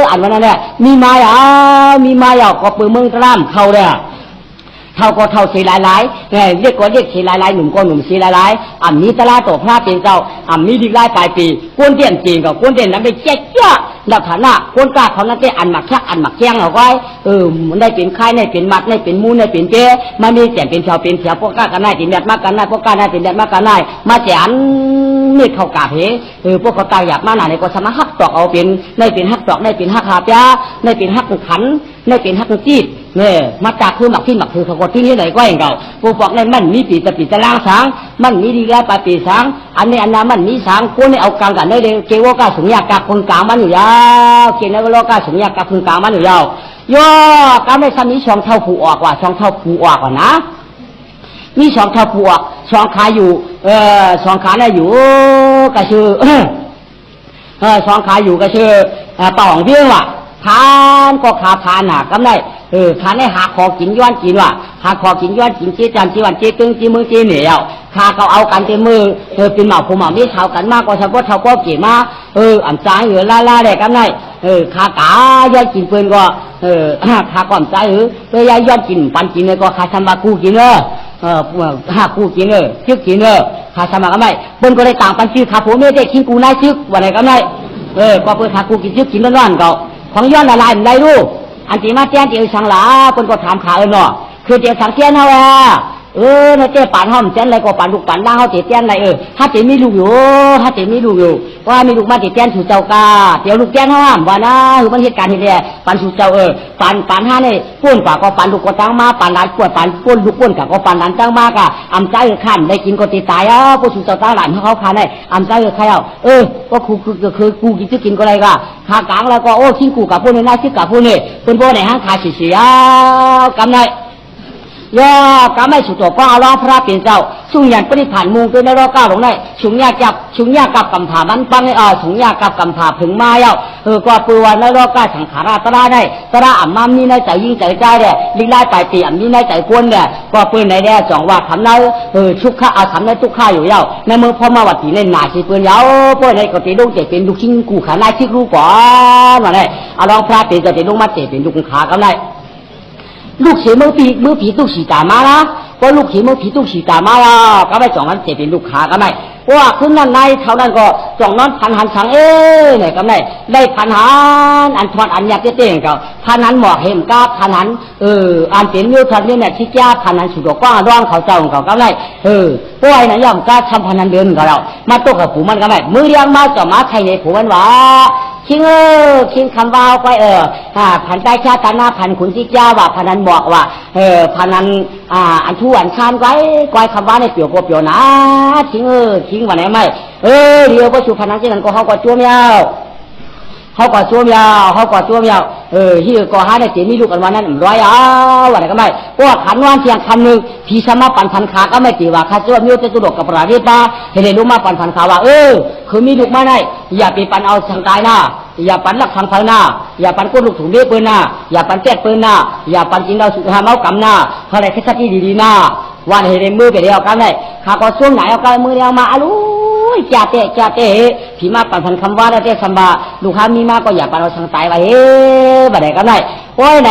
อันวันนั้นเนี่ยมีมาก็ปืนเมืองตะล่ำเข้าเลยเท่าก็เท่าสีหลายเรียกก็เรียกสีหลายหนุ่มก็หนุ่มสีหลายมีตลาดต่อพระเป็นเจ้ามีดีไล่ปลายปีกวนเตียนจีนกับกวนเตียนนั้นไปแจ๊ะลักษณะกวนกาเขานั่นได้อันหมักชักอันหมักแจ้งเอาไว้มันได้เป็นค่ายได้เป็นมัดได้เป็นมูนได้เป็นเป้มันมีแจกเป็นเฉียวพวกกากันได้เป็นแบบมากกันได้พวกกาได้เป็นแบบมากกันได้มาแจกนี่เขากาเพพวกเขาตายอยากมาหนาในก็สามารถหักตอกเอาเป็นได้เป็นหักตอกได้เป็นหักหาบยาได้เป็นหักขันได้เป็นหักจีดเนี่ยมาจากคือหมักที่หมักคือเขาก็ที่นี่ไหนก็อย่างเก่าพวกนั้นมันมีปีจะล้างสางมันมีดีไล่ปลายปีสางอันนี้อันนั้นมันมีสางคนนี่เอากลางกันได้เลยเกวกาสุญญากาคนกลางมันอยู่ยาวเกณฑ์แล้วก็สุญญากาคนกลางมันอยู่ยาวย่อกาไม่ซ้ำนี้ช่องเท่าผูออกว่ะช่องเท่าผูออกก่อนนะมีช่องเท่าผูออกช่องขาอยู่ช่องขาเนี่ยอยู่ก็ชื่อช่องขาอยู่ก็ชื่อเป่าของเบี้ยว่ะทานก็ขาทานหนักกำได้ขาได้หาคอกินย้อนกินว่ะหาคอกินย้อนกินเจี๊ยจันจีวันเจี๊ยตึงจีมือจีเหนียวขาเขาเอากันเต็มมือเป็นหมาผู้หมาไม่เท่ากันมากก็เฉพาะเท่าก็เกี่ยมาอันใจล่าได้กำได้ขากาย้อนกินเพื่อนก็ขาก่อนใจย้อนกินปันกินเลยก็ขาทำมากูกินหากูกินชื่อกินขาทำมาก็ไม่เปิ้นก็ได้ต่างปันชื่อขาผัวไม่ได้กินกูนายชื่อวันไหนก็ไม่ก็เปิ้นขากูกินชื่อกินร้อนๆก็ของย้อนละลายมันได้รู้อันที่มาเตี้ยนเจียวสังหลาคนก็ถามขาเนาะคือเจียวสังเตี้ยนเขาในเจ้าป่านห้อมเจ้าอะไรก็ป่านลูกป่านล่างเขาเตี้ยนอะไรถ้าเตี้ยมีลูกอยู่ว่ามีลูกมาเตี้ยนสู่เจ้ากาเดี๋ยวลูกเตี้ยนห้ามว่านะคือมันเหตุการณ์ที่เนี่ยป่านสู่เจ้าป่านห้าเนี่ยป้วนกว่าก็ป่านลูกก็ตั้งมาป่านหลานปวดป่านป้วนลูกป้วนกับก็ป่านหลานตั้งมากะอำใจขันได้กินก็ตีตายผู้สู่เจ้าตั้งหลานเขาขันได้อำใจใครก็คือกูกินจะกินก็อะไรก็ขากลางแล้วก็ทิ้งกูกับพวกนี้น่าชื่อกับพวกนี้เป็นพวกไหนห้างขาเสียกำไรย่อกำไม่สุดตัวก็เอาล้อพระเป็นเจ้าสุ่งยันปฏิผ่านมุงเป็นในรอก้าหลงได้สุ่งยากับกำถามันปังสุ่งยากับกำถาผึ่งมาเย้าก็ปืนวันในรอก้าสังขาราตราได้ตราอ่ำมั่มนี่ในใจยิ่งใจใจเนี่ยลิไล่ปลายปีอ่ำนี่ในใจกวนเนี่ยก็ปืนในเนี่ยจ่องว่าคำนั้นชุกข้าอาคำนั้นทุกข้าอยู่เย้าในเมื่อพ่อมาวัดตีในหนาชีปืนเย้าปืนในก็ตีลูกเจ็บเป็นลูกชิ้นกูขาหน้าชิกลูกก่อนมาได้เอาลองพระเป็นจะตีลูกมาเจ็บเป็นลูกขากันได้ลูกเสียมือผีตุกสีตามาละก็ลูกเสียมือผีตุกสีตามาละก็ไม่จ่องนั้นเจ็บเป็นลูกขาก็ไม่ ว่าขึ้นนั่นในเท่านั้นก็จ่องนอนพันหันสังเนี่ยกำไรได้พันหันอันทอดอันยัดเต้งก็พันหันหมอกเห็มก้าพันหันอันเป็นมิวทันเนี่ยที่จ้าพันหันสุดกว้างร้องเขาเจ้าของเขากำไรพวกไอ้นั่นย่อมก้าทำพันหันเดินกับเรามาตกกับผู้มันกำไรมือเรียงมาจ่อมาใครในผู้มันว่าคิงคิงคำว่าไปพันใจชาตานาพันขุนที่จ้าว่าพันนั้นบอกว่าพันนั้นอันทุอันชานไว้กวยคำว่าในเปียวก็เปียวนะคิงคิงว่าไหนไม่เดี๋ยวก็ชูพันนั้นที่นั่นก็เขาก็จ้วมยาวเขาก็จ้วมยาวเขาก็จ้วมยาวที่ก็หาได้เสียมีลูกกันวันนั้นร้อยว่าไหนก็ไม่เพราะขันวันเพียงคำหนึ่งพี่สมาปันพันขาก็ไม่ตีว่าข้าจ้วมโยจะตุดกกับปราเทป้าเห็นลูกมาปันพันขาว่าคือมีลูกมาได้อย่าไปปันเอาทางกายหน้าอย่าปันลักทางไฟหน้าอย่าปันก้นลูกถุงเลี้ยปืนหน้าอย่าปันแจ๊ดปืนหน้าอย่าปันจินดาวสุดหาเมากำหน้าเขาอะไรแค่สักที่ดีๆหน้าวันเห็นมือไปเดียวกันได้ข้าก็ช่วงไหนเอากันมือเดียวมาอาลุยจ่าเตะพี่มาปันพันคำว่าได้เตะสัมบาลูกค้ามีมาก็อย่าปันเอาทางตายไปบ่ได้กันได้โอ้ยไหน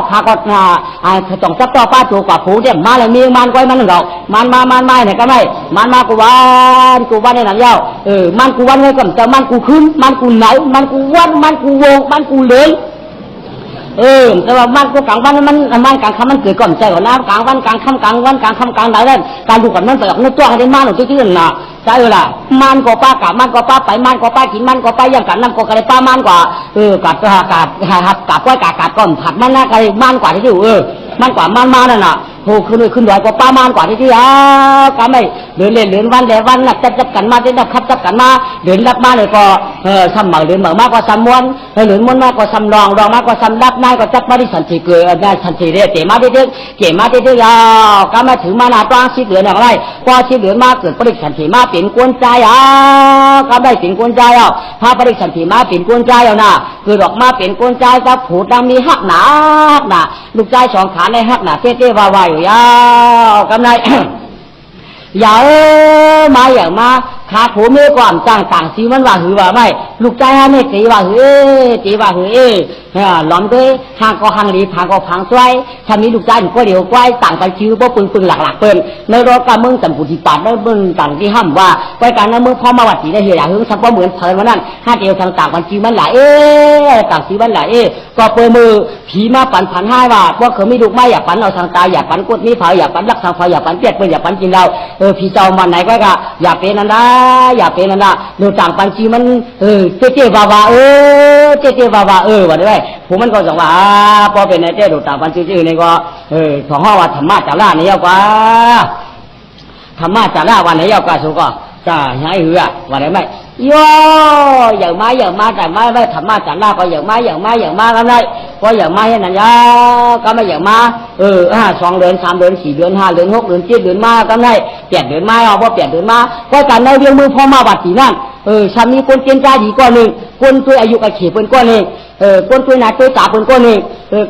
ข้าก็ต้องจับต่อป้าตัวกว่าผูเดี่ยมาเลยมีมันก้อยมันหนึ่งดอกมันมาไหนกันได้มันมากูวันในหนังยาวมันกูวันไว้ก่อนแต่มันกูขึ้นมันกูไหนมันกูวันมันกูวงมันกูเลยแต่ว่ามันกูกลางวันมันกลางค่ำมันเกิดก่อนใจก่อนนะกลางวันกลางค่ำกลางวันกลางค่ำกลางไหนนั่นการดูก่อนมันเปิดนึกตัวให้ได้มันหนูที่นั่นน่ะใช่ล่ะมันก็ป้ากะมันก็ป้าไปมันก็ป้ากินมันก็ป้าย่างกันน้ำก็กระไรป้ามันกว่ากัดกัดก้อยกัดก่อนผัดมันนะกระไรมันกว่าที่อยู่มันกว่ามันมานั่นน่ะโหขึ้นดอยก็ป้ามันกว่าที่ก็ไม่เดินเล่นเดินวันแต่วันนับจับกันมาเดินนับคับจับกันมาเดินรับมาเลยก็ซ้ำหมักเดินหมักมากกว่าซ้ำม้วนเดินม้วนมากกว่าซ้ำรองมากกว่าซ้ำรับนายก็จับมาที่สันติเกิดได้สันติเรียเก๋มาที่ยาวก็มาถึงมาหน้าตางสิเดือนอะไรพอสิเดือนมาเกิดปริสันติมาเป็นกวนใจก็ได้เป็นกวนใจพาปริสันติมาเป็นกวนใจน่ะเกิดออกมาเป็นกวนใจก็ผูดดังมีหักหนาลูกใจสองขาในหักหนาเต้ๆวายอยู่ยาวกำไรอย่ามาอย่างมาขาโผล่เมื่อก่อนต่างสีมันว่าหือว่าไม่ลูกใจฮะเนี่ยตีว่าหือหลอมด้วยหางก็หางรีหางก็พังซวยถ้ามีลูกใจก็เดี๋ยวก้อยต่างกันชื่อเพราะปึงหลักเปิ้นในรถกับมึงจำปุถิปาดได้มึงต่างที่ห้ามว่าไปการนั้นมึงพอมาวัดสีได้เหี่ยหึงสักว่าเหมือนเพลินวันนั้นห้าเดียวต่างกันชื่อมันหลายต่างสีมันหลายก็เปิดมือผีมาปั่นพัน5 บาทเพราะเขาไม่ลูกไม่อยากปั่นเอาทางตาอยากปั่นกดนี้เผาอยากปั่นลักทางไฟอยากปั่นเปียกเปิ้นอยากปั่นกินเราพี่เจ้ามันไหนก็อย่าเป็นนั่นได้อย่าเป็นนั่นละเดี๋ยวต่างปันจีมันเจ๊บาว่าด้วยผมมันก็จะว่าพอเป็นไอ้เจ๊ดูต่างปันจีนี่ก็สองห้อว่าธรรมะจาระนี่ยาวกว่าธรรมะจาระวันไหนยาวกว่าสุก็จะให้หือว่าได้ไหมย่ออย่างมาแต่ไม่ธรรมะจาระก็อย่างมากันได้ก็อย่างมาให้นั่นยาก็ไม่อย่างมา2 เดือน 3 เดือน 4 เดือน 5 เดือน 6 เดือน 7 เดือนมากันได้8 เดือนมาเพราะ8 เดือนมาก็การในเรื่องมือพอมาบัดสีนั่นฉันมีคนเกณฑ์ใจดีกว่านึงคนตัวอายุกับขี่เป็นก้อนนึงคนตัวหนาตัวตาเป็นก้อนนึง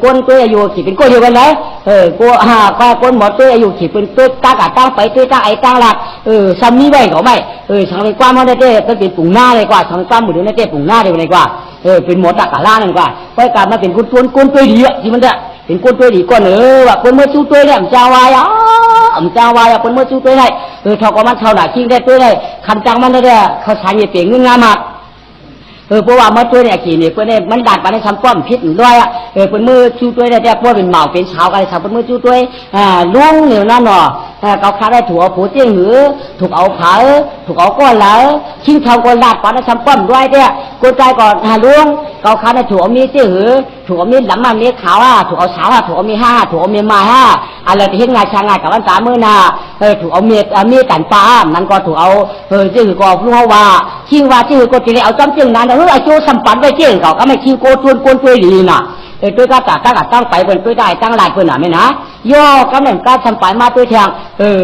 คนตัวอายุขี่เป็นก้อนเดียวกันเลยก็คนหมดตัวอายุขี่เป็นตัวตากะตั้งไปตัวตาไอ้ตั้งหลักฉันมีไว้เขาไม่ฉันเป็นความมันได้ก็เป็นปุ่งหน้าเลยกว่าฉันความมือเดียวได้ปุ่งหน้าเดียวเลยกว่าเป็นหมดตากะล่านั่นกว่าเพราะการมาเป็นคนตัวดีอ่ะที่มันจะเป็นคนตัวดีก่อนว่าคนเมื่อชูตัวเนี่ยเจ้าวายเจ้าวายคนเมื่อชูตัวได้เท่ากับมันเท่าหนาคิงได้ตัวได้คันจังมันได้เขาใช้เปลี่ยนเงินงามากเพราะว่าเมื่อตัวเนี่ยกี่เนี่ยเพื่อนเนี่ยมันดัดไปในทำป้อมพิษด้วยเพื่อนมือชูตัวได้แต่พวกเป็นเหมาเป็นชาวกันทำเพื่อนมือชูตัวลุงเนี่ยนั่นหนอเขาขาได้ถูกเอาผัวเตี้ยหือถูกเอาผาถูกเอาก้อนแล้วชิงทำก้อนดัดไปในทำป้อมด้วยเนี่ยกูใจก่อนลุงเขาขาได้ถูกเอามีเตี้ยหือถูกเอามีดำมันมีขาวถูกเอาสาวถูกเอามี5ถูกเอามีมา5อะไรที่เห็นงานช่างงานกับวันตาเมื่อนาถูกเอามีกันปลามันก็ถูกเอาเตี้ยหือก็พูดว่าชิงว่าเตี้ยหือก็จะเอาจ้ำเจียงนั้นไอ้โจสัมปันไว้เจียงเขาก็ไม่ชิงโกชวนกวนช่วยดีน่ะตัวก็ตั้งไปเป็นตัวได้ตั้งหลายคนน่ะไม่นะย่อก็เหมือนการสัมปันมาตัวแทง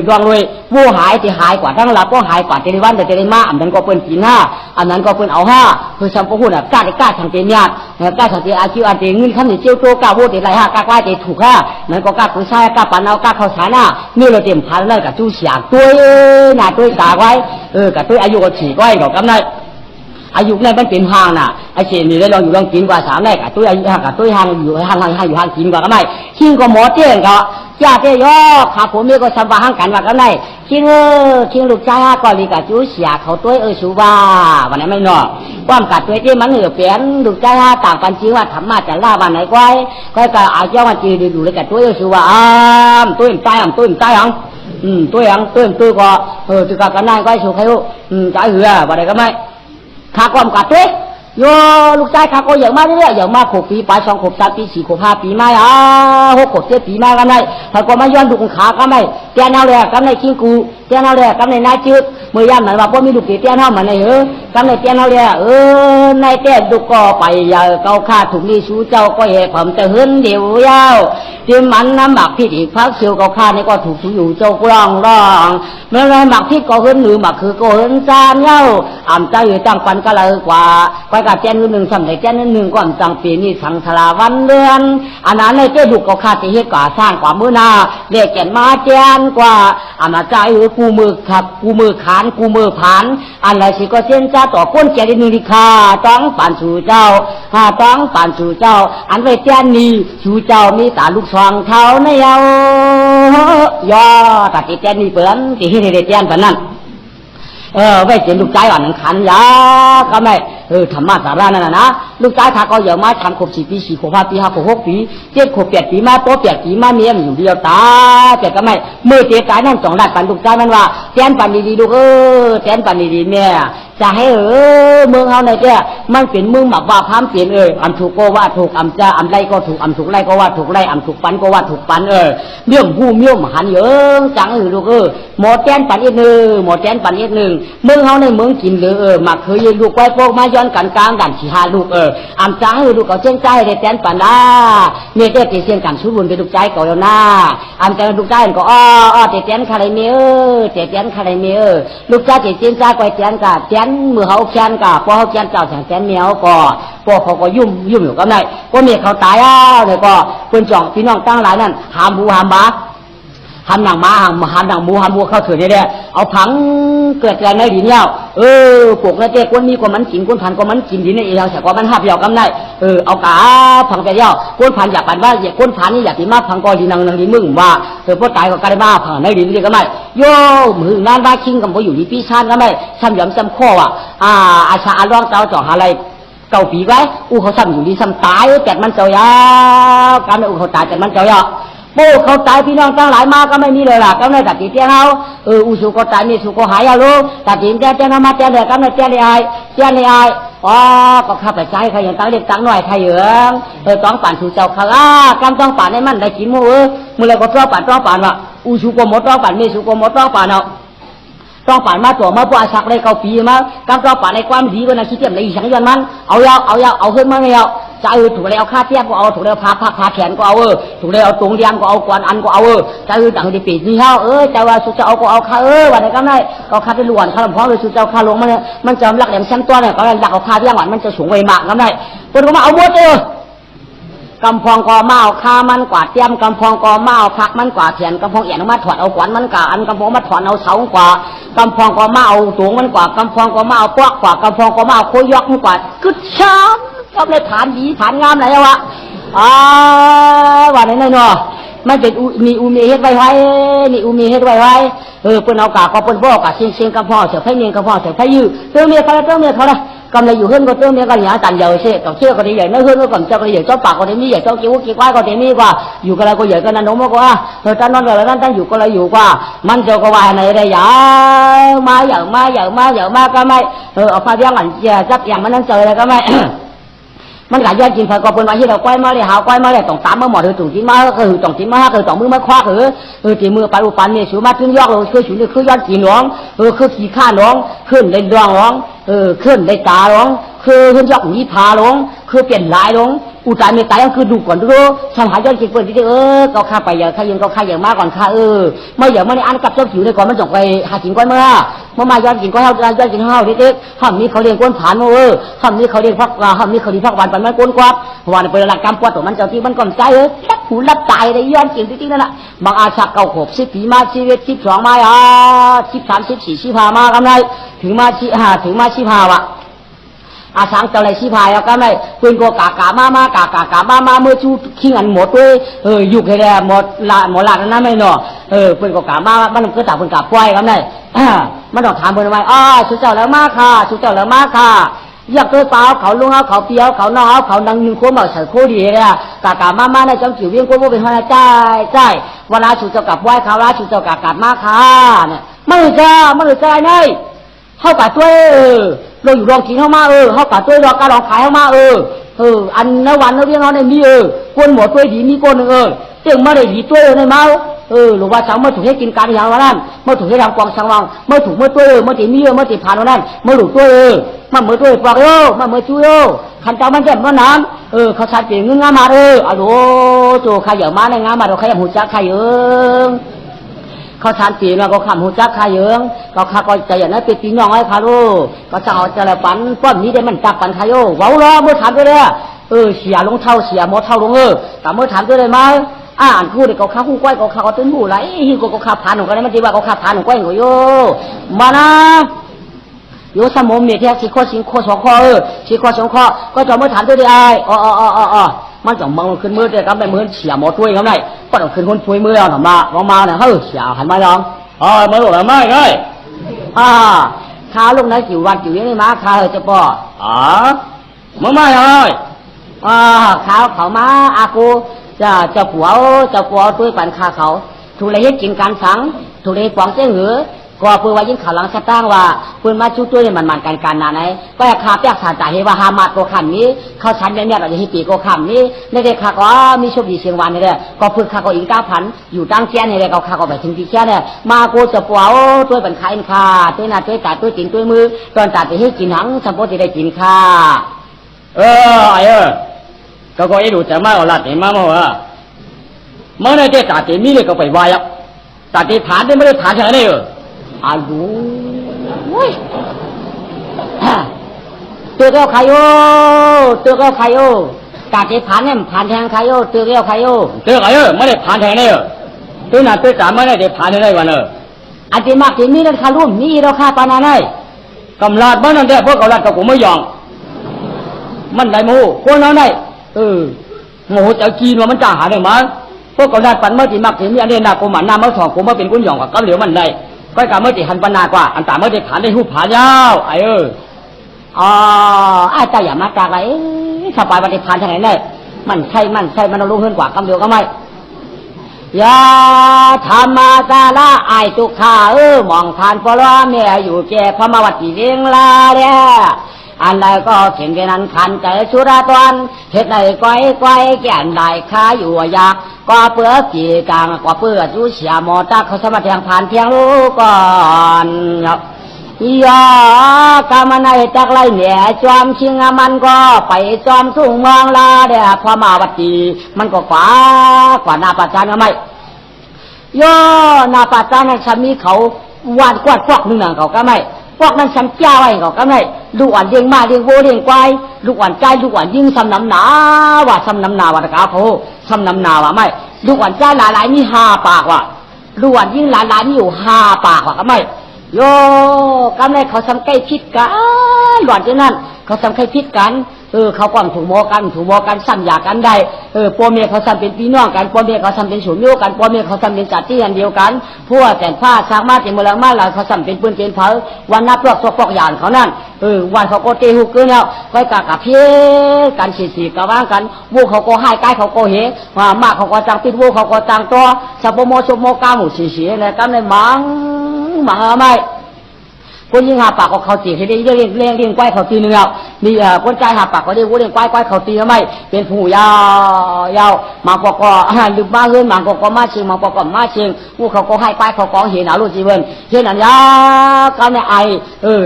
ดวงเลยผู้หายที่หายกว่าทั้งหลับก็หายกว่าเจริญวันแต่เจริญมาอันนั้นก็เป็นปี5อันนั้นก็เป็นเอา5คือสัมปพูดกล้าทางเตียนญาติกล้าทางเตียอาชีพอันเตียเงินคำนี้เจียวโตกล้าโวติไรกล้าเจถูกนั่นก็กล้าผู้ชายกล้าปันเอากล้าเข้าสานะนี่เราเตรียมพันนั่นกับจู้เสียงตัวหน้าตัวตาไว้กับตัวอายุก็ฉีกไว้ก็กำไร อายุในมันเป็นห่างน่ะไอ้เช่นนี่ได้ลองอยู่ลองกินกว่าสามได้กับตัวอายุห่างกับตัวห่างอยู่ห่างอยู่ห่างกินกว่าก็ไม่คิงก็หมอเตี้ยก็ญาติย่อขาผมมีก็สัมปะหังกันว่าก็ได้คิงคิงลูกชายก็ลีกับจูเสียเขาตัวชูว่าวันไหนไม่นอกความกัดตัวที่มันเปลี่ยนลูกชายต่างปันจริงว่าธรรมะจะล่าวันไหนก้อยก็อาเจ้ามาจีดูเลยกับตัวชูว่าตัวใจอ่างตัวใจอ่างตัวอย่างตัวก็ตัวกันได้ก็ชูใครใจเหือวันไหนก็ไม่ขาความกัดตัวโยลูกชายข้าก็อย่างมากเรื่อยอย่างมาก6 ปีไป2 ขวบ3 ปี4 ขวบ5 ปีไม่6 ขวบ7 ปีไม่กันได้ถ้าก็มาย้อนดูขาก็ไม่เตี้ยนเอาเลยกันในคิงกูเตี้ยนเอาเลยกันในนายจืดเมื่อยามเหมือนว่าพ่อมีลูกเตี้ยนเอาเหมือนในกันในเตี้ยนเอาเลยในเตี้ยดูก็ไปอย่าเกาขาถูกนี่ชูเจ้าก็เหตุผมจะหึนเดียวยาวที่มันน้ำหมักพิษอีกพักเชียวเกาขานี่ก็ถูกชูอยู่เจ้ากลองร้องเมื่อไรหมักพิษก็หึนหรือหมักคือก็หึนจานเย้าอ่ำใจอยู่จังปันก็เลยกว่ากับเจ้าหนึ่งสำเร็จเจ้าหนึ่งก่อนจังปีนี้สังทลาวันเดือนอันนั้นในเจ้าดุกก็ขาดที่เหตุก่อสร้างกว่ามือนาเด็กแก่นมาเจนกว่าอามาใจกูมือขับกูมือขานกูมือผ่านอันไรสิก็เส้นจ้าต่อก้นแก่ดินนิคาต้องปั่นสู่เจ้าต้องปั่นสู่เจ้าอันไรเจ้านี้สู่เจ้ามีตาลูกซองเท้าในเอาย่อตัดเจ้านี้เปิ่นที่ให้เด็กเจ้าแบบนั้นไว้เจ็บลูกใจอ่อนขันยาก็ไม่ธรรมะสาระนั่นนะลูกใจถ้าก็อย่างมาทำขบ4 ปี4 ขวบ5 ปี5 ขวบ6 ปี7 ขวบ8 ปีมาโป๊8 ปีมาเมียอยู่เดียวตาแต่ก็ไม่มือเตะกายนั่น2 ด้านปันลูกใจมันว่าแทนปันดีๆลูกแทนปันดีๆแม่จะให้เมืองเฮาในแก่มันเป็นเมืองหมักว่าพามเปลี่ยนอำถูกก็ว่าถูกอำจะอำไรก็ถูกอำถูกไรก็ว่าถูกไรอำถูกปันก็ว่าถูกปันเมี่ยมผู้เมี่ยมหันจังลูกหมอแทนปันอีกหมอแทนปันอีกเมืองเฮาในเมืองกินหมักเคยลูกไว้พวกมาย้อนกันกลางกัน4 5 ลูกอำจ้าให้ลูกเขาเช่นใจได้แทนปันนะเนี่ยเด็กเสียงกันสู้บุญไปลูกใจเก่าแล้วนะอำจ้าลูกใจก็เด็กแทนคาไรเมเด็กแทนคาไรเมลูกใจเด็กเสียงใจก็แทนกะแทนมือเขาแทนกะพอเขาแทนเจ้าแทนเมียก็พวกเขาก็ยุ่มอยู่กับไหนก็เมียเขาตายเลยก็คนจ่องพี่น้องตั้งหลายนั่นหามบูหามบาหันหนังมาหันหนังหมูเข้าเถื่อนนี่แหละเอาผังเกิดอะไรในดินยาวปลูกในเจ้กวนมีกว่ามันกินกวนพันกว่ามันกินดินในเอวแต่กว่ามันหับยาวกำได้เอากาผังแต่ยาวกวนพันอยากปันว่าอยากกวนพันนี่อยากที่มาผังกอดินนังดินมึงว่าพอตายก็กลายมาผังในดินนี่ก็ไม่โย่มืองานบ้าคิงกับพออยู่ที่ปีชานก็ไม่ซ้ำย้ำซ้ำข้อว่ะอาชาอาร้องเจ้าจ่ออะไรเก่าปีไว้เขาซ้ำอยู่ที่ซ้ำตายแต่มันเจ้ายาวการไม่เขาตายแต่มันเจ้ายาวโป้เขาตายพี่น้องตั้งหลายมาก็ไม่มีเลยล่ะก็ไม่ตัดติเตี้ยเขาสุก็ตายมีสุก็หายเอาลูกตัดติเตี้ยมาเตี้ยเลยก็ไม่เตี้ยเลยก็ข้าไปใช้ใครอย่างตั้งเด็กตั้งหน่อยใครเหยื่อต้องปั่นสู่เจ้าข้ากำต้องปั่นให้มันได้กินมือเลยก็ต้องปั่นว่าสุก็หมดต้องปั่นมีสุก็หมดต้องปั่นเอาต้องปั่นมาตัวมาพวกอาชักเลยเก่าปีมากำต้องปั่นในความดีก็นะคิดเทียมในอีสังยันมันเอาขึ้นมาไม่เอาจะถูกเลยเอาค่าเทียบก็เอาถูกเลยพาแขนก็เอาถูกเลยเอาตรงเดียมก็เอากวนอันก็เอาจะต่างที่ปีนี่เฮาจะว่าสุดจะเอาก็เอาค่าวันไหนก็ได้ก็ค่าที่ล้วนค่าลำพองเลยสุดจะเอาค่าลงมันจะหลักแหลมแซมตัวเนี่ยก็หลักเอาค่าที่หวานมันจะสูงไวมากก็ได้คนก็มาเอาหมดกำพองก็มาเอาค่ามันกว่าเตรียมกำพองก็มาเอาพักมันกว่าเถียนกำพองเอียนมาถอดเอาขวัญมันกว่าอันกำพองมาถอดเอาเสากว่ากำพองก็มาเอาตูงมันกว่ากำพองก็มาเอาปอกกว่ากำพองก็มาเอาโคยอกมันกว่าคึดช้ำก็เลยฐานดีฐานงามไหนวะว่าไหนเนาะมันเป็นมีเฮ็ดไว้นี่มีเฮ็ดไว้เปิ้นเอากะก็เปิ้นบ่กะเสียงกำพองเสียไผเนียงกำพองเสียไผยื้อเตื้อเมียเขาละกำลังอยู่ขึ้นก็เตื้อเมียก็หยาตันเยอะเช่ต่อเชื่อก็ได้ใหญ่ไม่ขึ้นก็ก่อนเจ้าก็ได้ใหญ่เจ้าปากก็ได้มีใหญ่เจ้ากิ้วกิ้วก้อยก็ได้มีกว่าอยู่กันแล้วก็ใหญ่กันนั่นน้องมากกว่าท่านนอนกันแล้วท่านอยู่ก็เลยอยู่กว่ามันเจ้าก็ว่าในได้ใหญ่มาก็ไม่เอาฟ้าเบี้ยงอันจับอย่างมันนั่นเจอเลยก็ไม่มันก็ย้อนกินไฟก็เป็นวันที่เราก้อยมาเลยหาก้อยมาเลยต้องตามมาหมดเลยตรงที่มาก็คือตรงที่มาคือต้องมือมาคว้าที่มือไปอุปันเนี่ยสูมาถึงยอกเราคือสูนี่คือย้อนกินน้องคือขี้ข้าน้องขึ้นในดวงน้องขึ้นในตาน้องคือขึ้นยอกมีพาน้องคือเปลี่ยนลายน้องอุตายไม่ตายก็คือดูก่อนดูทำหาย้อนกินเปิดที่ก็ข้าไปอย่างข้ายังก็ข้าอย่างมากก่อนข้าไม่อย่างไม่ได้อันกับเจ้าผิวเลยก่อนมันจงไปหากินก้อยเมื่อมาย้อนกินก้อยย้อนกินข้าวเด็กๆห้ามนี้เขาเรียนก้นผานห้ามนี้เขาเรียนพักห้ามนี้เขาเรียนพักวันปันมันก้นกวาดวันเป็นหลักกรรมปวดตัวมันเจ้าที่มันก่อนใจรับหูรับตายได้ย้อนกินที่นั่นแหละบางอาชักเก่าขบ10 ปีมาชีวิต12มา13 14 15มากำไรถึงมา15วะ อาสังเจ้าไรชี้พายเอาก็ไม่ปืนโกกากามากาเมื่อชูขิงอันหมดด้วยอยู่แค่หมดละนั่นไม่เนาะปืนโกกามามันก็ตักปืนกาป่วยก็ไม่มันต้องถามเพื่อนว่าชูเจ้าแล้วมาค่ะชูเจ้าแล้วมาค่ะอยากตัวเปล่าเขาลุงเอาเขาเปียวเขาน้องเอาเขาดังหนึ่งคนบอกใส่โคดีเลยกามาในจังจิ๋วเวียงกูเป็นคนใจเวลาชูเจ้ากับไหว้เขาละชูเจ้ากากามาค่ะเนี่ยไม่รู้จ้าเนี่ยเข้ากับตัวเราอยู่รองกินเข้ามาเข้ากับตัวรอการลองขายเข้ามาอันนวันนเวียงเขาเนี่ยมีคนหมดตัวดีมีคนหนึ่งเจ้าไม่ได้ดีตัวในเมาหรือว่าสังเมื่อถูกให้กินการอย่างนั้นเมื่อถูกให้ทำกองสังวังเมื่อถูกเมื่อตัวเมื่อตีมีเมื่อตีผ่านนั้นเมื่อหลุดตัวมันเมื่อตัวปากมันเมื่อช่วยขันเจ้ามันเจ็บเมื่อน้ำเขาชาร์จเปลี่ยนเงินงามาอะโหโจใครอย่างมาในงามาเราใครอย่างหูจักใครเขาทานปีนก็ขำหูจักขายเยิงก็ข้าก็ใจอย่างนั้นเป็นปีน้องไอ้ข้าลูกก็จะเอาจะละปันป้อมนี้ได้มันจับปันขายโย่ว้าวล้อเมื่อถามด้วยเลยเสียลงเท่าเสียหมดเท่าลงแต่เมื่อถามด้วยเลยไหมอ่านคู่เด็กก็ข้าคู่ก้อยก็ข้าก็ตื่นหูไหลก็ข้าผ่านของกันได้มันดีว่าก็ข้าผ่านของก้อยก็โย่มานะโยสมมเนี่ยที่สิโคสิงโคสองข้อสิโคสองข้อก็จะเมื่อถามด้วยเลยมันจะมองขึ้นมือเดียวกันไปมือเสียหมดด้วยกันได้ก็ต้องขึ้นคนช่วยมือเราหน่อมาเนี่ยเสียหันมาลองมาหลงไม่ได้ข้าลงไหนจิ๋ววันจิ๋วนี่มาข้าจะป่มึงไม่เลยข้าเขามาอากูจะผัวตัวปั่นข้าเขาถูกเลยให้กินการสังถูกเลยปองเจ้าหือก็เพื่อว่ายิ่งข่าวหลังสตางว่าเพื่อนมาชูตัวเนี่ยมันการนาไหนก็อยากขาเปียกสารจ่าเฮว่าฮามาโกขันนี้เขาชันเนี่ยเราจะให้ปีโกขันนี้ในเด็กข้าก็มีโชคดีเชียงวันเนี่ยก็เพื่อข้าก็อิง9,000อยู่ตั้งเชียนเนี่ยก็ข้าก็ไปถึงที่เชียนเนี่ยมาโกจะปัวตัวเป็นขายค่าตัวหน้าตัวตาตัวกินตัวมือตอนตัดไปให้กินหังสมบูรณ์จะได้กินค่าก็ไอ้ดูจะมาเอาลัดเนี่ยมาเมื่อเมื่อในเด็กตัดตีมีเลยก็ไปวายตัดตีผ่านได้ไม่ได้ผ่านเฉยเลยอาลูตัวเก้าใครตัวเก้าใครกาดจะผ่านเนี่ยผ่านแทงใครตัวเก้าใครตัวใครไม่ได้ผ่านแทงเนี่ยตัวนั้นตัวสามไม่ได้ผ่านได้วันอันที่มากที่นี่นั่นข้ารุ่มนี่เราข้าปานาได้กำลังบ้านนั่นแหละพวกกำลังกับกูไม่ยอมมันได้โม่คนนั้นได้โม่จะกินว่ามันจะหาได้มั้ยพวกกำลังปั่นเมื่อที่มากที่นี่อันนี้นะกูหมันน้ำเมื่อสองกูมาเป็นคนยอมกับก็เหลียวมันได้ก็การเมื่อที่หันปนากว่าอันตาเมื่อที่ผ่านได้หูผ่านยาวไอ้เจ้าอย่ามาจากไรสบายวันที่ผ่านทางไหนเนี่ยมันใช่มันลงเงินกว่าคำเดียวก็ไม่ยาธรรมตาละไอตุขามองผ่านพลเมียอยู่แก่พระมาวัติเรียงลาเนี่ยอันใดก็เขียนแค่นั้นขันใจสุราตวันเหตุใดก้อยแก่นใดค้าอยู่อยากก็เปื้อกี่กลางก็เปื้อจูเสียหมอตาเขาสมัครแทงผ่านเพียงรู้ก่อนยากามันในจากไรเนี่ยจอมชิงมันก็ไปจอมทุ่งเมืองลาเดียพอมาวัดตีมันก็กว่านาปัจจานก็ไม่ย่อนาปัจจานฉันมีเขาวานกวาดพวกนึงหนังเขาก็ไม่พวกนั้นฉันเจ้าไอ้เขาก็ไม่ลูกอ่อนเลี้ยงมาเลี้ยงโวเลี้ยงควายลูกอ่อนใจลูกอ่อนยิ่งซ้ำน้ำหนาว่าซ้ำน้ำหนาว่าตะกาเขาซ้ำน้ำหนาว่าไม่ลูกอ่อนใจหลายนี่5 ปากว่ะลูกอ่อนยิ่งหลายนี่อยู่5 ปากว่ะก็ไม่โยกำไรเขาทำใกล้พิษกันหลอนเช่นนั้นเขาทำใกล้พิษกันเขาความถูกโมกันซ้ำอยากกันได้พ่อเมียเขาทำเป็นพี่น้องกันพ่อเมียเขาทำเป็นสูงเดียวกันพ่อเมียเขาทำเป็นจัดที่อันเดียวกันพวกแต่ผ้าช้างมาเต็มเมืองมาแล้วเขาทำเป็นปืนเป็นเผาวันนับพวกยานเขานั่นวันเขาก็เตะหุกเกินแล้วค่อยกับเพี้ยกันสีกระว่างกันวูเขาก็ให้ใกล้เขาก็เหมากเขาก็จังปิดวูเขาก็จังตัวสับโมชโมกาหมูสีเนี่ยกันเลยมังไม่คนยิงหาปากก็เขาตีให้ได้เลี้ยงควายเขาตีนึงแล้วมีคนใจหาปากก็ได้วัวเลี้ยงควายเขาตีทำไมเป็นผู้ยาวมาก็ลืมมาเงินมาก็มาเชิงมาก็มาเชิงวัวเขาก็ให้ควายเขาก็เห็นเอาลูกจีเวนเห็นอันยาเขาเนี่ยไอ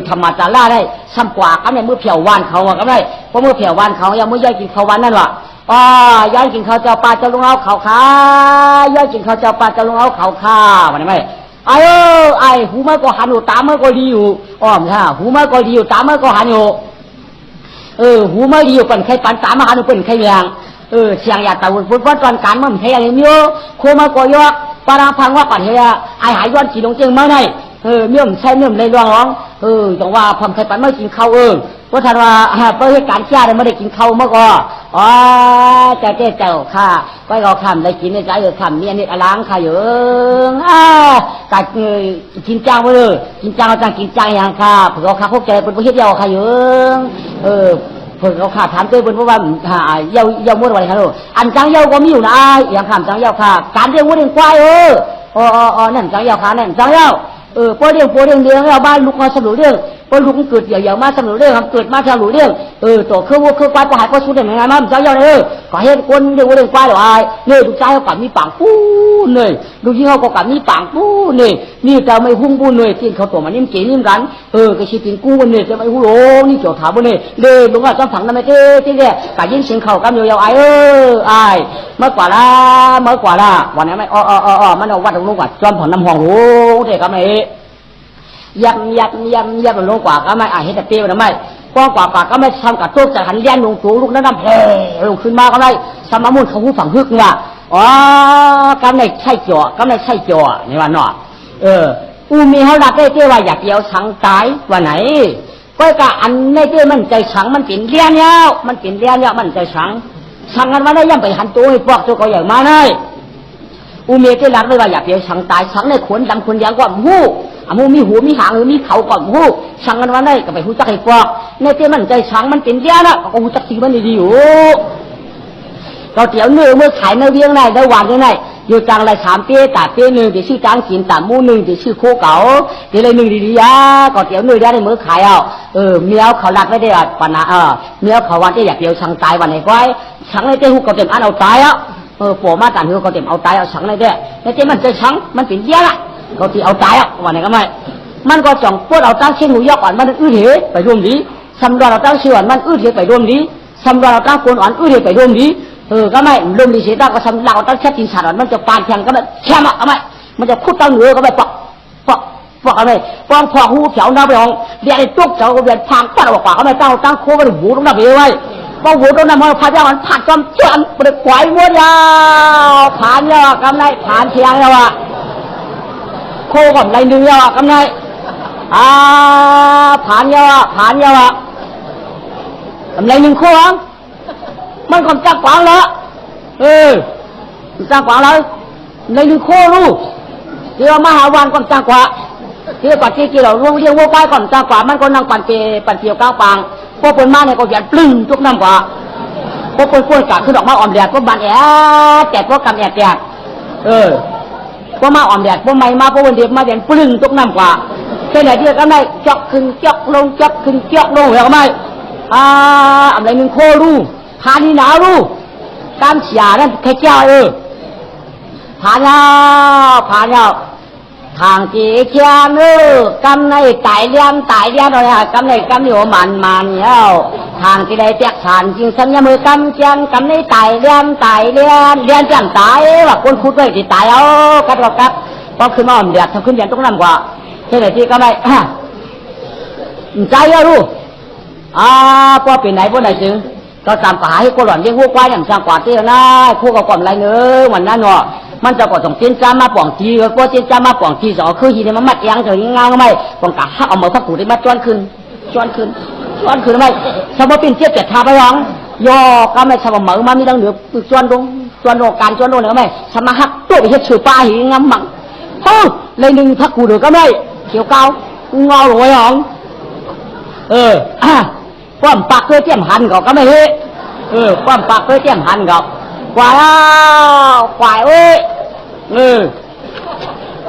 ธรรมจาร่าได้ซ้ำกว่าเขาเนี่ยมือเผียววันเขาก็ได้เพราะมือเผียววันเขายังมือย่อยกินเขาวันนั่นวะย่อยกินเขาเจ้าปลาเจ้าลุงเอาเขาขาย่อยกินเขาเจ้าปลาเจ้าลุงเอาเขาขาวันนี้ไหมไอ้หูมันก็หันอยู่ตามันก็ดีอยู่ไม่ใช่หูมันก็ดีอยู่ตามันก็หันอยู่หูมันดีอยู่เป็นใครปันตามันหันอยู่เป็นใครอย่างเสียงอยากตะวันฟุตบอลตอนการมันใครอย่างนี้โคมันก็ยกปาราพังว่าปันเฮียไอ้หายย้อนกี่ลงเจิงมาไหนเมื่อใช่เมื่อในร้องต้องว่าผมใครปันไม่กินข้าวป ราะท่านว่าเพื่อการชาติไม่ได้กินข้าวเมื่อก่อนอ๋อเจ้าเจ้าค่ะก็เราทำได้กินในใจทำเนี่ยนี่ล้างค่ะเยอะกัดกินจ้างไปเลยกินจ้างเราจ้างกินจ้างอย่างค่ะเผื่อเขาเข้าใจเป็นประเทศเดียวค่ะเยอะเผื่อเขาขาดถามตัวเป็นเพราะว่าเย้ามั่วอะไรครับอันจ้างเย้าก็มีอยู่นะอย่างคำจ้างเย้าค่ะการเรียกว่าเรียกควายนั่นจ้างเย้าค่ะนั่นจ้างเย้าพอเรื่องเดียวเราบ้านลูกมาสรุปเรื่องพอลูกเกิดใหญ่ๆมาสรุปเรื่องเกิดมาสรุปเรื่องตัวเครื่องควายจะหายก็สุดได้ไหมงั้นมันจ้างเย้าเลยก็เห็นคนเรียกว่าเรื่องควายหรอเนี่ยลูกชายเขากับมีปางปูเนี่ยลูกยี่เขาก็กับมีปางปูเนี่ยนี่แต่ไม่หุ้งปูเนี่ยที่เขาตัวมันนิ่มเก๋นิ่มกันก็ชิติงกู้เนี่ยจะไม่หุ้งโลนี่เกี่ยวถามเนี่ยเลยลุงว่าจะฝังนั่นไม่เท่ที่เนี่ยกับยินเสียงเขากำยาวเมื่อกว่าละวันนี้ไม่มันเอาวัดลงกว่าจอมผ่อนน้ำห้องรู้เด็กก็ไม่ยับลงกว่าก็ไม่เห็นแต่เตี้ยนะไม่กว้างกว่าก็ไม่ทำกับตัวจะหันเลี้ยนลงตัวลูกนั้นน้ำแผ่ลงขึ้นมาก็ได้สมมุนเขาหูฝังฮึกว่ะก็ไม่ใช่จ่อนี่ว่าเนาะอูมีเขาดักได้เตี้ยว่าอยากเดียวสังตายว่าไหนก็กะอันในเตี้ยมันใจสังมันเป็นเลี้ยนเนี่ยมันใจสังกันมาได้ย่ำไปหันตัวให้พวกตัวก็ใหญ่มาเลยอูเมียที่รักเลยว่าอยากเดียวสังตายสังในขนดำขนยางกว่าหูมีหูมีหางหรือมีเขาก่อนหูสังกันมาได้ก็ไปหูจักให้พวกในเตี้ยมันใจสังมันเป็นเลี้ยนละก็หูจักสีมันดีอยู่เราเตี๋ยวเนื้อเมื่อขายเนื้อเวียงได้วันได้อยู่จางไร3 เปี้ยตาเปี้ย1เดี๋ยวชื่อจางกินตามู1เดี๋ยวชื่อโคเก๋าเดี๋ยวเลย1ดีก็เตี๋ยวเนื้อได้เมื่อขายเมียวเขาหลักไม่ได้ปะนะเมียวเขาวันที่อยากเดียวสังตายวันไหนก้อยสังในเตี้ยหูก็เต็มอันเอาตายผัวมาตันหูก็เต็มเอาตายสังในเตี้ยในเตี้ยมันจะสังมันเป็นเยี่ยละก็ตีเอาตายวันไหนก็ไม่มันก็จ่องปวดเอาตั้งเช่นหูยอกอ่อนมันอื้อเหยไปร่วมดีสำรวจเราตั้งเชื่อมันอื้อเหยไปร่วมดีสำรวจเราตั้งกวนอ่อนอื้อเหยไปร่วมดีก็ไม่ลมดีเสียได้ก็สำเราตั้งแค่กินสารมันจะปานแข็งก็ไม่แค่มาไม่มันจะคุดตั้งเหนือก็ไม่ปอกอะไรปองพอหูแถวน้าไปห้องเดี๋ยวไอ้ตุ๊กเจ้าก็เบียดพังปัดออกปากก็ไม่ตั้งโค้งก็หูตรงนั้นไปไว้ปองหูตรงนั้นมันพาเจ้ามันผัดจอมจวนเปิดควายวัวยาวผ่านแล้วกำไรผ่านเชียงแล้วโค้งกับไรเนื้อกำไรผ่านแล้วกำไร1 โค้งมันcòn trang quảng đó trang quảng đó lấy lưng khô luôn thì mà hào quan còn trang quảng thì quả kia là luôn riêng vô cái còn trang quảngมันcòn năngปั่นchiều cao bằngพวกคนมาเนี่ยก็ยันปลึ้งทุกน้ำกว่าพวกคนกะคือดอกไม้อ่อนแดดพวกบานแจกพวกกำแจกพวกมาอ่อนแดดพวกไม่มาพวกวันเดียบมายันปลึ้งทุกน้ำกว่าแค่ไหนที่ก็ได้จอกขึ้นจอกลงจอกขึ้นจอกลงเหรอไม่อะไรหนึ่งโครู้ผ่านนี่หนาวรู้การเสียนั่นแค่เจ้าผ่านแล้วทางจีเชียนกำในไต่เลี้ยนอะไรกำในหัวมันแล้วทางที่ได้แจกสารจริงสัญญามือกำเชียนกำในไต่เลี้ยนจังตายว่าคนพูดไว้ที่ตายกัดก็ขึ้นมาอ่อนเดือดทำขึ้นเดือดต้องนำกว่าเช่นไหนที่ก็ไม่ใจรู้พอเป็นไหนพวกไหนจึงก็ตามป่าให้คนหล่อนเลี้ยงวัวควายอย่างจังกว่าเตี้ยนะคู่กับความไรเนื้อวันนั้นเนาะมันจะก็ต้องเต้นจ้ามาป่องทีก็เต้นจ้ามาป่องทีสอคือยีเนี่ยมันมัดยังจะยิงงางไม่ป่องกะหักเอามือพักกูได้มาจ้วนขึ้นไม่ชาวบ้านเป็นเจี๊ยบเจ็ดทาไปร้องย่อก็ไม่ชาวบ้านเหมือมามีดังเหนือจ้วนลงการจ้วนลงเนี่ยไม่ชาวมาหักตัวไปเฮ็ดชื่อป้าหิงงำมั่งเลยหนึ่งพักกูเดือก็ไม่เขียวเกาเงาหลงไว้หองความปากเพื่อเตี้ยมหันก็ไม่เฮ้ความปากเพื่อเตี้ยมหันก็กว่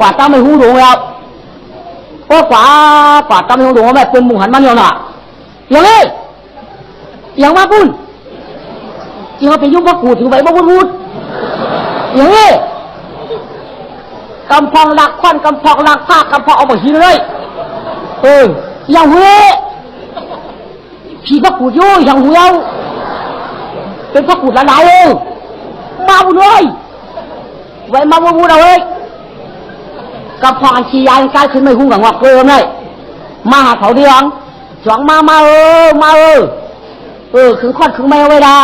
าตั้งไม่หูหลงแล้วก็กว่าตั้งไม่หูหลงว่าแบบเป็นหมู่หันมันอยู่น่ะอย่างมาปุ้นจริงว่าเป็นยุคพระกูถือใบพระพูดอย่างนี้กำพองหลักควันกำพองหลักผ้ากำพองเอาไปหินเลยอย่างเฮ้ผีพระกูอยู่อย่างเฮ้เป็นพระกูหลายมาบุญเลยไว้มาบุญเอาเลยกับพรชียานกายขึ้นไม่หุ้งกับงอกเกลือเลยมาหาเขาเดียงจองมาคือควันคือไม่เอาไว้ละ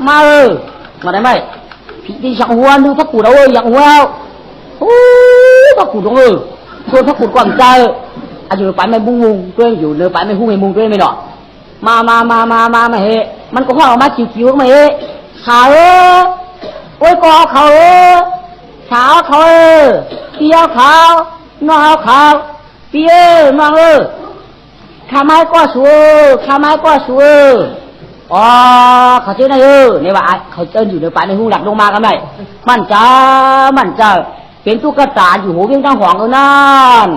มาได้ไหมผีที่อย่างหัวนึงพระกูเอาอย่างหัวพระกูตรงส่วนพระกูก่อนใจอายุไปไม่บุ้งตัวอยู่เนื้อไปไม่หุ้งไม่มุงตัวไม่หนอ มาเฮมันก็ห้องออกมาคิวๆมาเฮขาโอ้ยกอเขาขาวเขาเปียวขาวนอเขาเปียวน้องข้าไม้ก็ชัวข้าไม้ก็ชัวอ๋อเขาเจอในเนี่ยว่าเขาเจออยู่ในป่าในหูหลักลงมากันไหมมันจะเป็นตุ๊กตาอยู่หัวเวียงจังหวงนั่น